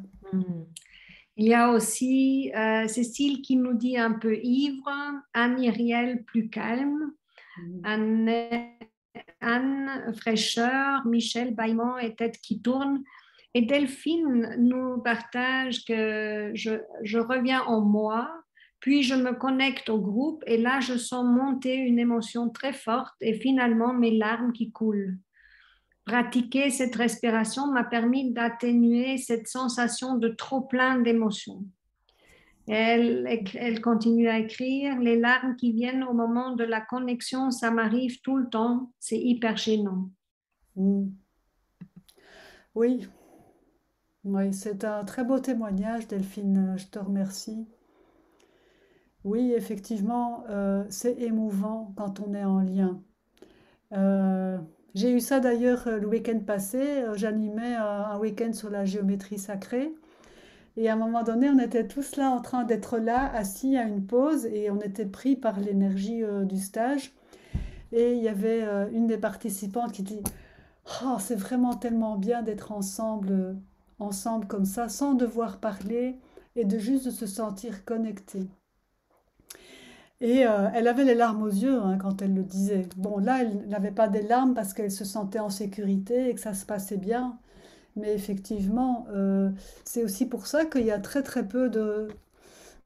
Speaker 2: Il y a aussi Cécile qui nous dit un peu ivre, Anne-Iriel plus calme, Anne fraîcheur, Michel bâillement et tête qui tourne. Et Delphine nous partage que je reviens en moi, puis je me connecte au groupe et là je sens monter une émotion très forte et finalement mes larmes qui coulent. Pratiquer cette respiration m'a permis d'atténuer cette sensation de trop plein d'émotions. Elle continue à écrire, les larmes qui viennent au moment de la connexion, ça m'arrive tout le temps, c'est hyper gênant.
Speaker 3: Oui, oui, c'est un très beau témoignage, Delphine, je te remercie. Oui, effectivement, c'est émouvant quand on est en lien. J'ai eu ça d'ailleurs le week-end passé, j'animais un week-end sur la géométrie sacrée. Et à un moment donné, on était tous là en train d'être là, assis à une pause, et on était pris par l'énergie du stage. Et il y avait une des participantes qui dit: oh, c'est vraiment tellement bien d'être ensemble, ensemble comme ça, sans devoir parler, et de juste de se sentir connecté. Et elle avait les larmes aux yeux hein, quand elle le disait. Bon, là, elle n'avait pas des larmes parce qu'elle se sentait en sécurité et que ça se passait bien. Mais effectivement, c'est aussi pour ça qu'il y a très très peu de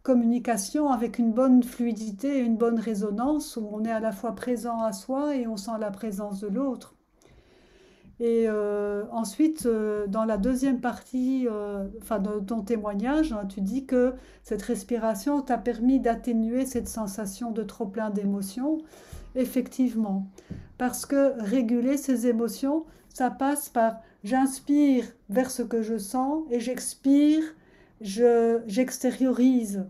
Speaker 3: communication avec une bonne fluidité et une bonne résonance où on est à la fois présent à soi et on sent la présence de l'autre. Et ensuite, dans la deuxième partie de ton témoignage, hein, tu dis que cette respiration t'a permis d'atténuer cette sensation de trop plein d'émotions. Effectivement, parce que réguler ces émotions, ça passe par j'inspire vers ce que je sens et j'expire, j'extériorise.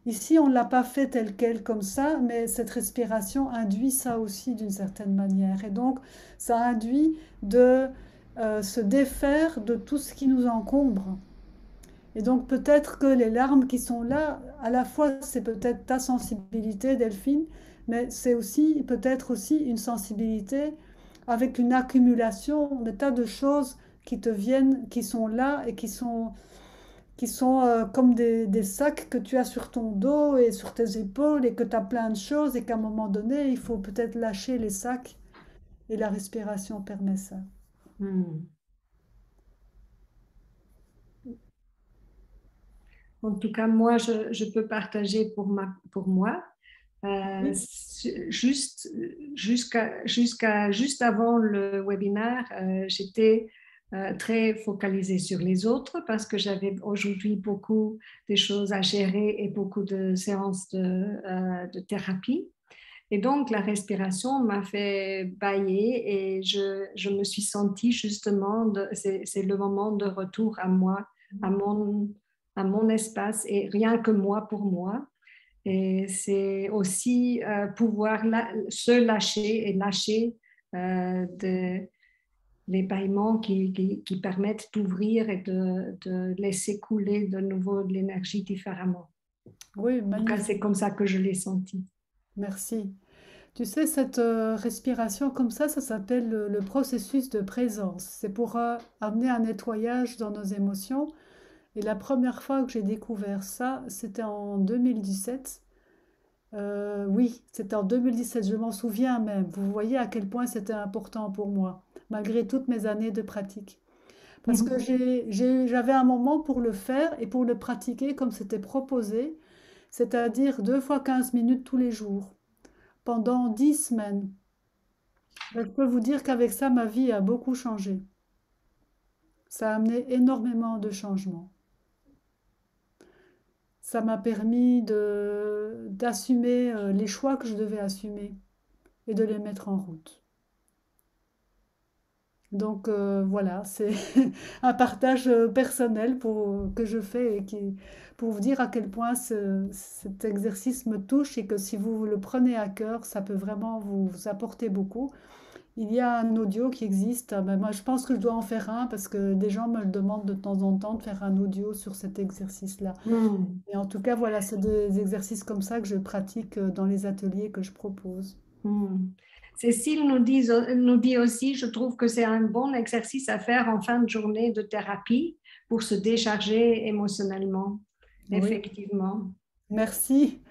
Speaker 3: Ici, on ne l'a pas fait tel quel comme ça, mais cette respiration induit ça aussi d'une certaine manière. Et donc, ça induit de se défaire de tout ce qui nous encombre. Et donc, peut-être que les larmes qui sont là, à la fois, c'est peut-être ta sensibilité, Delphine, mais c'est aussi peut-être aussi une sensibilité avec une accumulation de tas de choses qui te viennent, qui sont là et qui sont comme des sacs que tu as sur ton dos et sur tes épaules et que tu as plein de choses et qu'à un moment donné, il faut peut-être lâcher les sacs et la respiration permet ça.
Speaker 2: En tout cas, moi, je peux partager pour moi.
Speaker 3: Oui.
Speaker 2: Juste avant le webinaire, j'étais très focalisée sur les autres parce que j'avais aujourd'hui beaucoup de choses à gérer et beaucoup de séances de thérapie. Et donc, la respiration m'a fait bâiller et je me suis sentie justement, c'est le moment de retour à moi, à mon espace et rien que moi pour moi. Et c'est aussi pouvoir se lâcher et lâcher les bâillements qui permettent d'ouvrir et de laisser couler de nouveau de l'énergie différemment.
Speaker 3: Oui,
Speaker 2: En tout cas, c'est comme ça que je l'ai senti.
Speaker 3: merci. Tu sais, cette respiration comme ça s'appelle le processus de présence. C'est pour amener un nettoyage dans nos émotions. Et la première fois que j'ai découvert ça, c'était en 2017. Oui, c'était en 2017, je m'en souviens même. Vous voyez à quel point c'était important pour moi, malgré toutes mes années de pratique. Parce que j'avais un moment pour le faire et pour le pratiquer comme c'était proposé, c'est-à-dire 2 fois 15 minutes tous les jours, pendant 10 semaines. Je peux vous dire qu'avec ça, ma vie a beaucoup changé. Ça a amené énormément de changements. Ça m'a permis d'assumer les choix que je devais assumer et de les mettre en route. Donc voilà, c'est un partage personnel que je fais et pour vous dire à quel point cet exercice me touche et que si vous le prenez à cœur, ça peut vraiment vous apporter beaucoup. Il y a un audio qui existe, ben moi je pense que je dois en faire un parce que des gens me le demandent de temps en temps de faire un audio sur cet exercice-là. Et en tout cas, voilà, c'est des exercices comme ça que je pratique dans les ateliers que je propose.
Speaker 2: Cécile nous dit aussi, je trouve que c'est un bon exercice à faire en fin de journée de thérapie pour se décharger émotionnellement.
Speaker 3: Oui.
Speaker 2: Effectivement.
Speaker 3: Merci,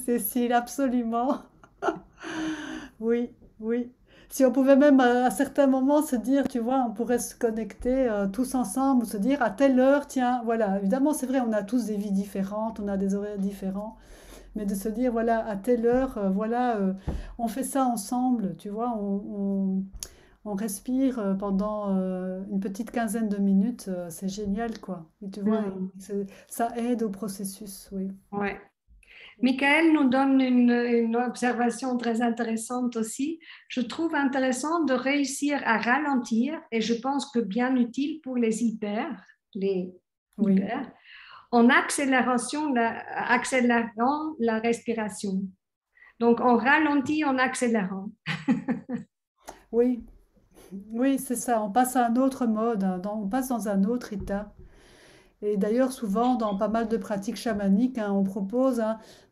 Speaker 3: Cécile, absolument. Oui, oui. Si on pouvait même à certains moments se dire, tu vois, on pourrait se connecter tous ensemble, se dire à telle heure, tiens, voilà, évidemment c'est vrai, on a tous des vies différentes, on a des horaires différents, mais de se dire, voilà, à telle heure, voilà, on fait ça ensemble, tu vois, on respire pendant une petite quinzaine de minutes, c'est génial, quoi. Et tu vois, ça aide au processus, oui.
Speaker 2: Ouais. Michael nous donne une observation très intéressante aussi. Je trouve intéressant de réussir à ralentir et je pense que bien utile pour les hyper, en accélérant la respiration. Donc, on ralentit en accélérant.
Speaker 3: Oui, oui, c'est ça. On passe à un autre mode, on passe dans un autre état. Et d'ailleurs, souvent, dans pas mal de pratiques chamaniques, on propose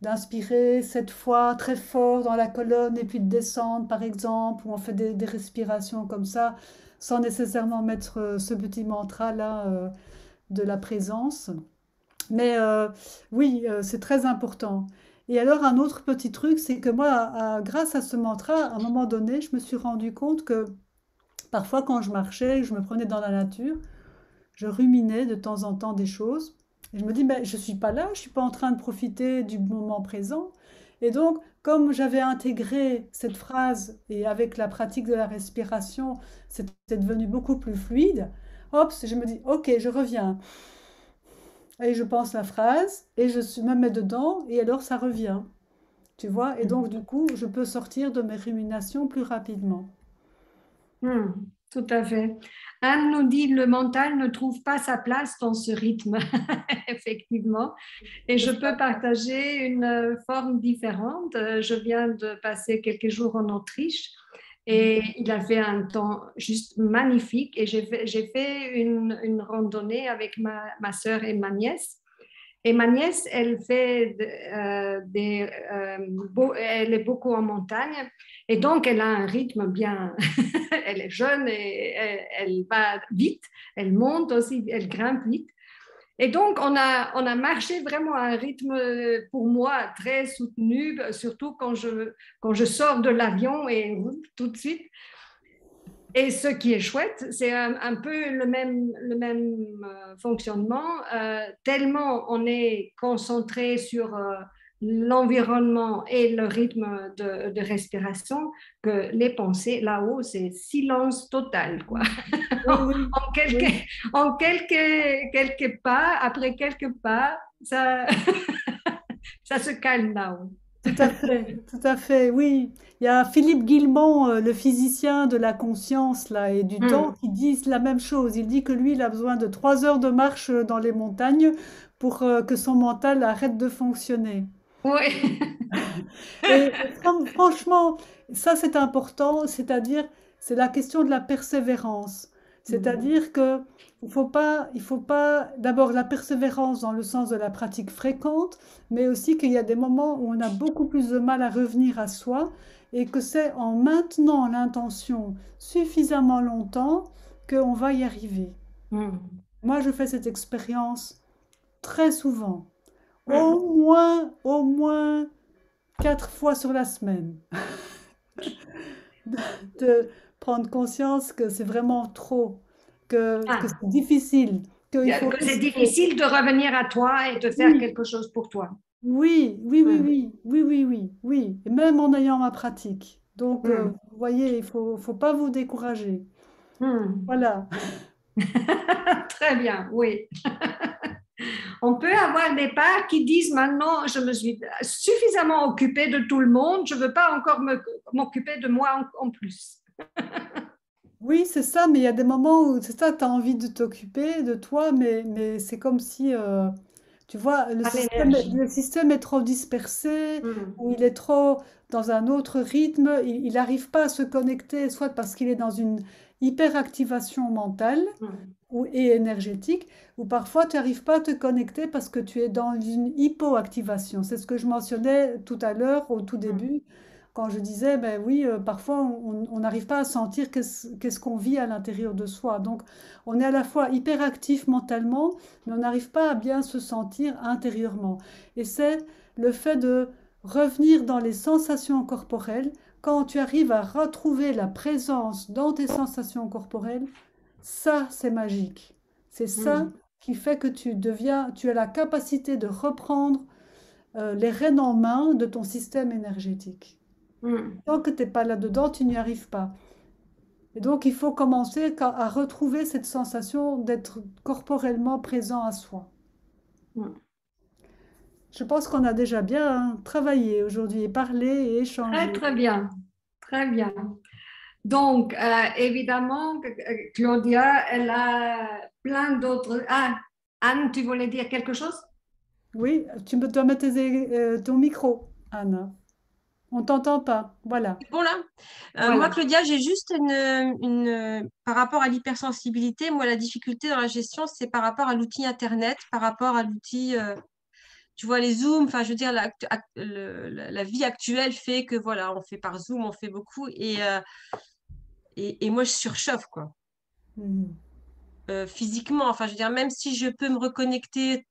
Speaker 3: d'inspirer 7 fois très fort dans la colonne et puis de descendre, par exemple, ou on fait des respirations comme ça, sans nécessairement mettre ce petit mantra-là de la présence. Mais oui, c'est très important. Et alors, un autre petit truc, c'est que moi, grâce à ce mantra, à un moment donné, je me suis rendu compte que parfois, quand je marchais, je me prenais dans la nature, je ruminais de temps en temps des choses. Et je me dis, mais je ne suis pas là, je ne suis pas en train de profiter du moment présent. Et donc, comme j'avais intégré cette phrase et avec la pratique de la respiration, c'était devenu beaucoup plus fluide, hop, je me dis, ok, je reviens. Et je pense la phrase et je me mets dedans et alors ça revient. Tu vois? Et donc, du coup, je peux sortir de mes ruminations plus rapidement.
Speaker 2: Tout à fait. Anne nous dit le mental ne trouve pas sa place dans ce rythme, effectivement. Et je peux partager une forme différente. Je viens de passer quelques jours en Autriche et il a fait un temps juste magnifique. Et j'ai fait une randonnée avec ma sœur et ma nièce. Et ma nièce, elle est beaucoup en montagne et donc elle a un rythme bien. Elle est jeune et elle va vite, elle monte aussi, elle grimpe vite. Et donc on a marché vraiment à un rythme pour moi très soutenu, surtout quand je sors de l'avion et tout de suite. Et ce qui est chouette, c'est un peu le même fonctionnement. Tellement on est concentré sur l'environnement et le rythme de respiration que les pensées là-haut, c'est silence total, quoi.
Speaker 3: Oui, oui,
Speaker 2: En
Speaker 3: oui,
Speaker 2: quelques pas, après quelques pas, ça, ça se calme là-haut.
Speaker 3: tout à fait, oui. Il y a Philippe Guillemont, le physicien de la conscience là, et du temps,
Speaker 2: Hmm.
Speaker 3: qui dit la même chose. Il dit que lui, il a besoin de 3 heures de marche dans les montagnes pour que son mental arrête de fonctionner.
Speaker 2: Oui.
Speaker 3: Et franchement, ça c'est important, c'est-à-dire, c'est la question de la persévérance.
Speaker 2: Hmm.
Speaker 3: C'est-à-dire que il faut pas, d'abord la persévérance dans le sens de la pratique fréquente, mais aussi qu'il y a des moments où on a beaucoup plus de mal à revenir à soi et que c'est en maintenant l'intention suffisamment longtemps qu'on va y arriver.
Speaker 2: Hmm.
Speaker 3: Moi, je fais cette expérience très souvent,
Speaker 2: Hmm.
Speaker 3: au moins 4 fois sur la semaine, de prendre conscience que c'est vraiment trop, que
Speaker 2: Ah,
Speaker 3: c'est difficile, qu'il faut
Speaker 2: que c'est
Speaker 3: rester.
Speaker 2: difficile de revenir à toi et de faire
Speaker 3: Oui,
Speaker 2: quelque chose pour toi.
Speaker 3: oui, oui, oui,
Speaker 2: Hmm.
Speaker 3: oui, oui, oui, oui, oui, et même en ayant ma pratique. Donc,
Speaker 2: Hmm.
Speaker 3: vous voyez, faut pas vous décourager.
Speaker 2: Hmm.
Speaker 3: Voilà.
Speaker 2: Très bien, oui. On peut avoir des parts qui disent maintenant, je me suis suffisamment occupée de tout le monde, je ne veux pas encore m'occuper de moi en plus.
Speaker 3: Oui, c'est ça, mais il y a des moments où, c'est ça, tu as envie de t'occuper de toi, mais c'est comme si, tu vois,
Speaker 2: Pas l'énergie.
Speaker 3: le système est trop dispersé,
Speaker 2: Hmm.
Speaker 3: ou il est trop dans un autre rythme, il n'arrive pas à se connecter, soit parce qu'il est dans une hyperactivation mentale
Speaker 2: Hmm.
Speaker 3: et énergétique, ou parfois tu n'arrives pas à te connecter parce que tu es dans une hypoactivation. C'est ce que je mentionnais tout à l'heure, au tout
Speaker 2: Hmm.
Speaker 3: début, quand je disais, ben oui, parfois on n'arrive pas à sentir qu'est-ce qu'on vit à l'intérieur de soi. Donc on est à la fois hyperactif mentalement, mais on n'arrive pas à bien se sentir intérieurement. Et c'est le fait de revenir dans les sensations corporelles. Quand tu arrives à retrouver la présence dans tes sensations corporelles, ça, c'est magique. C'est ça
Speaker 2: Hmm.
Speaker 3: qui fait que tu as la capacité de reprendre les rênes en main de ton système énergétique.
Speaker 2: Hmm.
Speaker 3: Tant que tu n'es pas là-dedans, tu n'y arrives pas. Et donc, il faut commencer à retrouver cette sensation d'être corporellement présent à soi.
Speaker 2: Hmm.
Speaker 3: Je pense qu'on a déjà bien travaillé aujourd'hui, et parlé et
Speaker 2: Très,
Speaker 3: échangé.
Speaker 2: très bien. Très bien. Donc, évidemment, Claudia, elle a plein d'autres. Ah, Anne, tu voulais dire quelque chose?
Speaker 3: Oui, tu me dois mettre ton micro, Anna. On t'entend pas. Voilà.
Speaker 7: Bon là, moi
Speaker 2: Voilà.
Speaker 7: Claudia, j'ai juste par rapport à l'hypersensibilité, moi la difficulté dans la gestion, c'est par rapport à l'outil Internet, par rapport à l'outil, tu vois, les Zooms, enfin je veux dire, la vie actuelle fait que voilà, on fait par Zoom, on fait beaucoup, et moi je surchauffe, quoi.
Speaker 3: Mhm.
Speaker 7: Physiquement, enfin je veux dire, même si je peux me reconnecter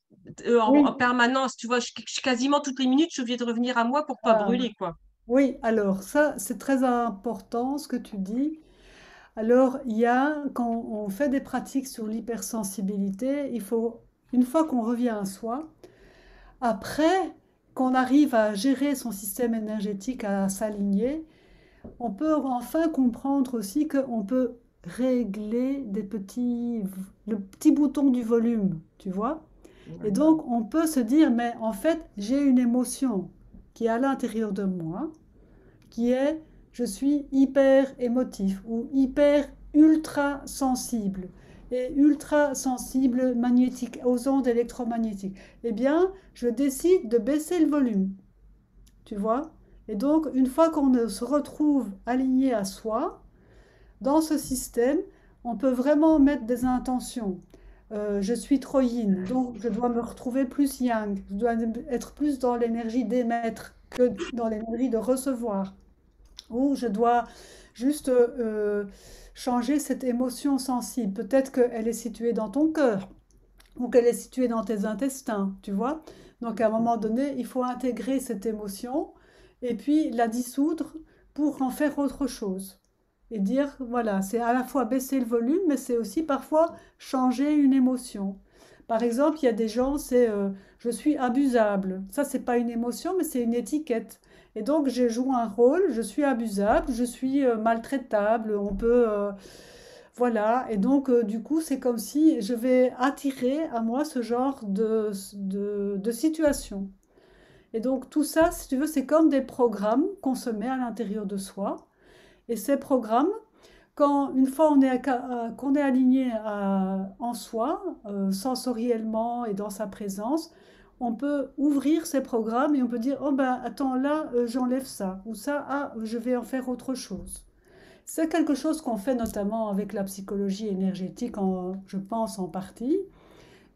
Speaker 7: en
Speaker 3: Oui.
Speaker 7: permanence, tu vois, quasiment toutes les minutes, je suis obligée de revenir à moi pour pas
Speaker 3: Ah,
Speaker 7: brûler, quoi.
Speaker 3: oui, alors ça, c'est très important ce que tu dis. Alors, quand on fait des pratiques sur l'hypersensibilité, il faut, une fois qu'on revient à soi, après qu'on arrive à gérer son système énergétique, à s'aligner, on peut enfin comprendre aussi qu'on peut régler le petit bouton du volume, tu vois? Et donc, on peut se dire, mais en fait, j'ai une émotion qui est à l'intérieur de moi, qui est je suis hyper émotif ou hyper ultra sensible et ultra sensible magnétique aux ondes électromagnétiques. Eh bien, je décide de baisser le volume, tu vois? Et donc, une fois qu'on se retrouve aligné à soi, dans ce système, on peut vraiment mettre des intentions. Je suis trop yin, donc je dois me retrouver plus yang. Je dois être plus dans l'énergie d'émettre que dans l'énergie de recevoir. Ou je dois juste changer cette émotion sensible. Peut-être qu'elle est située dans ton cœur ou qu'elle est située dans tes intestins, tu vois. Donc à un moment donné, il faut intégrer cette émotion et puis la dissoudre pour en faire autre chose. Et dire, voilà, c'est à la fois baisser le volume, mais c'est aussi parfois changer une émotion. Par exemple, il y a des gens, c'est je suis abusable. Ça, c'est pas une émotion, mais c'est une étiquette. Et donc, je joue un rôle, je suis abusable, je suis maltraitable, on peut... voilà, et donc du coup, c'est comme si je vais attirer à moi ce genre de situation. Et donc tout ça, si tu veux, c'est comme des programmes qu'on se met à l'intérieur de soi. Et ces programmes, quand une fois qu'on est aligné en soi, sensoriellement et dans sa présence, on peut ouvrir ces programmes et on peut dire, oh ben attends, là, j'enlève ça, ou ça, ah, je vais en faire autre chose. C'est quelque chose qu'on fait notamment avec la psychologie énergétique, je pense en partie,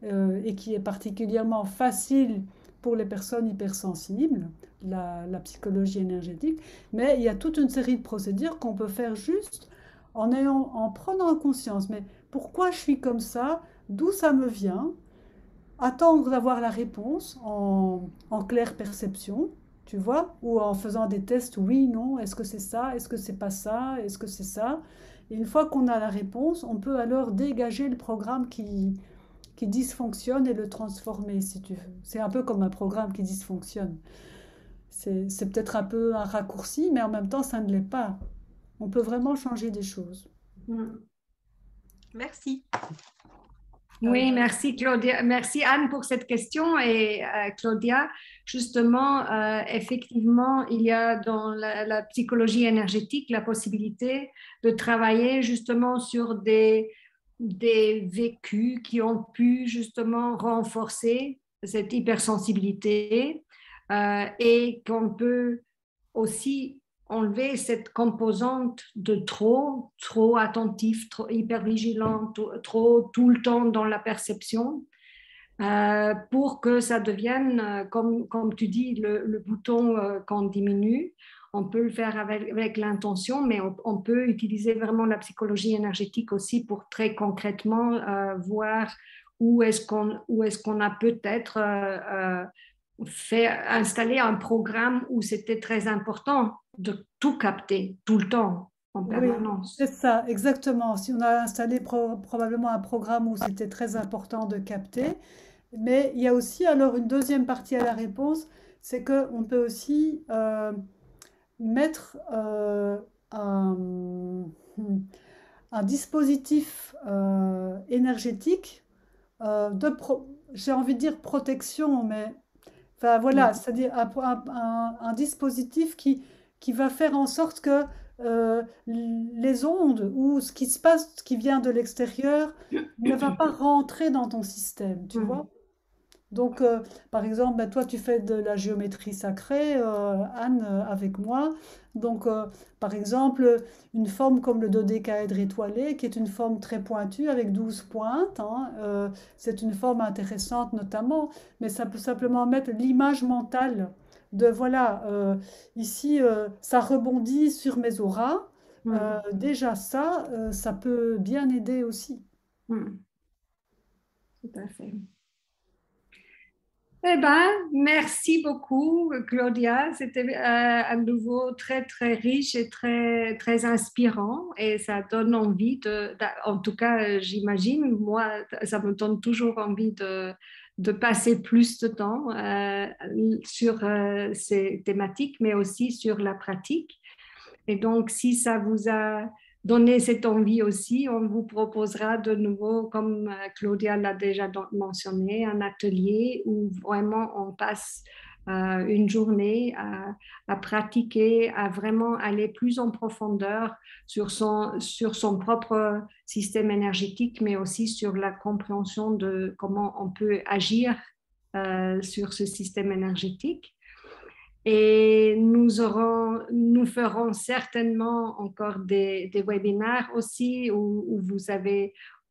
Speaker 3: et qui est particulièrement facile pour les personnes hypersensibles, la psychologie énergétique. Mais il y a toute une série de procédures qu'on peut faire juste en prenant conscience. Mais pourquoi je suis comme ça? D'où ça me vient? Attendre d'avoir la réponse en claire perception, tu vois, ou en faisant des tests, oui, non, est-ce que c'est ça, est-ce que c'est pas ça, est-ce que c'est ça. Et une fois qu'on a la réponse, on peut alors dégager le programme qui dysfonctionne et le transformer, si tu veux. C'est un peu comme un programme qui dysfonctionne. C'est peut-être un peu un raccourci, mais en même temps, ça ne l'est pas. On peut vraiment changer des choses.
Speaker 7: Merci.
Speaker 2: Oui, merci Claudia. Merci Anne pour cette question. Et Claudia, justement, effectivement, il y a dans la psychologie énergétique la possibilité de travailler justement sur des vécus qui ont pu justement renforcer cette hypersensibilité et qu'on peut aussi enlever cette composante de trop attentif, trop hypervigilant, trop tout le temps dans la perception, pour que ça devienne, comme tu dis, le bouton qu'on diminue. On peut le faire avec l'intention, mais on peut utiliser vraiment la psychologie énergétique aussi pour très concrètement voir où est-ce qu'on a peut-être fait installer un programme où c'était très important de tout capter tout le temps, en permanence.
Speaker 3: Oui, c'est ça, exactement. Si on a installé probablement un programme où c'était très important de capter, mais il y a aussi alors une deuxième partie à la réponse, c'est qu'on peut aussi mettre un dispositif énergétique j'ai envie de dire protection, mais enfin voilà, c'est-à-dire un dispositif qui va faire en sorte que les ondes ou ce qui se passe, ce qui vient de l'extérieur, ne va pas rentrer dans ton système, tu vois? Donc, par exemple, ben, toi, tu fais de la géométrie sacrée, Anne, avec moi. Donc, par exemple, une forme comme le dodécaèdre étoilé, qui est une forme très pointue avec 12 pointes, hein, c'est une forme intéressante notamment, mais ça peut simplement mettre l'image mentale de, voilà, ici, ça rebondit sur mes auras. Déjà ça, ça peut bien aider aussi.
Speaker 2: Tout à fait. Eh bien, merci beaucoup, Claudia. C'était à nouveau très, très riche et très, très inspirant. Et ça donne envie en tout cas, j'imagine, moi, ça me donne toujours envie de passer plus de temps sur ces thématiques, mais aussi sur la pratique. Et donc, si ça vous a donné cette envie aussi, on vous proposera de nouveau, comme Claudia l'a déjà mentionné, un atelier où vraiment on passe une journée à pratiquer, à vraiment aller plus en profondeur sur son propre système énergétique, mais aussi sur la compréhension de comment on peut agir sur ce système énergétique. Et nous ferons certainement encore des webinaires aussi où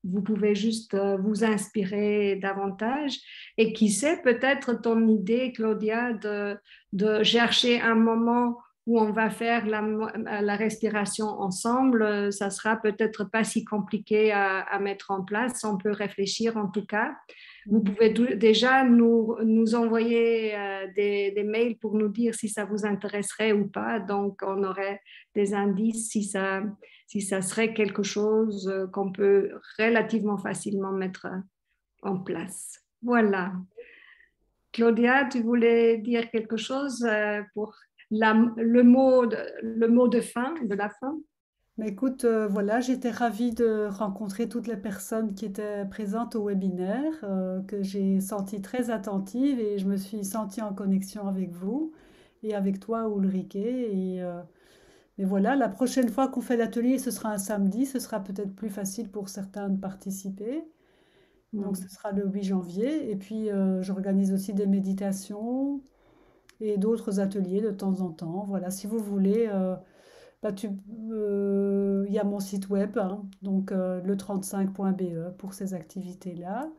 Speaker 2: vous pouvez juste vous inspirer davantage. Et qui sait, peut-être ton idée, Claudia, de chercher un moment où on va faire la respiration ensemble, ça sera peut-être pas si compliqué à mettre en place. On peut réfléchir en tout cas. Vous pouvez déjà nous envoyer des mails pour nous dire si ça vous intéresserait ou pas. Donc, on aurait des indices si ça serait quelque chose qu'on peut relativement facilement mettre en place. Voilà. Claudia, tu voulais dire quelque chose pour le mot de fin, de la fin?
Speaker 3: Mais écoute, voilà, j'étais ravie de rencontrer toutes les personnes qui étaient présentes au webinaire, que j'ai senties très attentives et je me suis sentie en connexion avec vous et avec toi, Ulrike. Et voilà, la prochaine fois qu'on fait l'atelier, ce sera un samedi, ce sera peut-être plus facile pour certains de participer. Donc, ce sera le 8 janvier. Et puis, j'organise aussi des méditations et d'autres ateliers de temps en temps. Voilà, si vous voulez, il y a mon site web, hein, donc le35.be pour ces activités-là.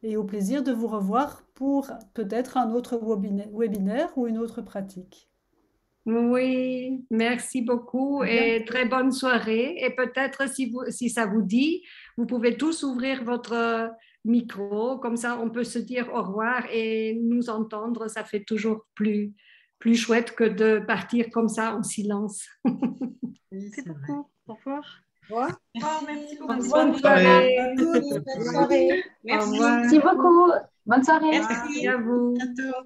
Speaker 3: Et au plaisir de vous revoir pour peut-être un autre webinaire ou une autre pratique.
Speaker 2: Oui, merci beaucoup et très bonne soirée. Et peut-être si ça vous dit, vous pouvez tous ouvrir votre micro, comme ça on peut se dire au revoir et nous entendre. Ça fait toujours plus chouette que de partir comme ça en silence.
Speaker 5: Merci beaucoup. Au revoir.
Speaker 2: Au revoir.
Speaker 7: Merci beaucoup.
Speaker 2: Bonne soirée.
Speaker 7: Bonne soirée.
Speaker 2: Au revoir.
Speaker 6: Merci beaucoup. Bonne soirée.
Speaker 2: Merci à vous.
Speaker 7: Bientôt.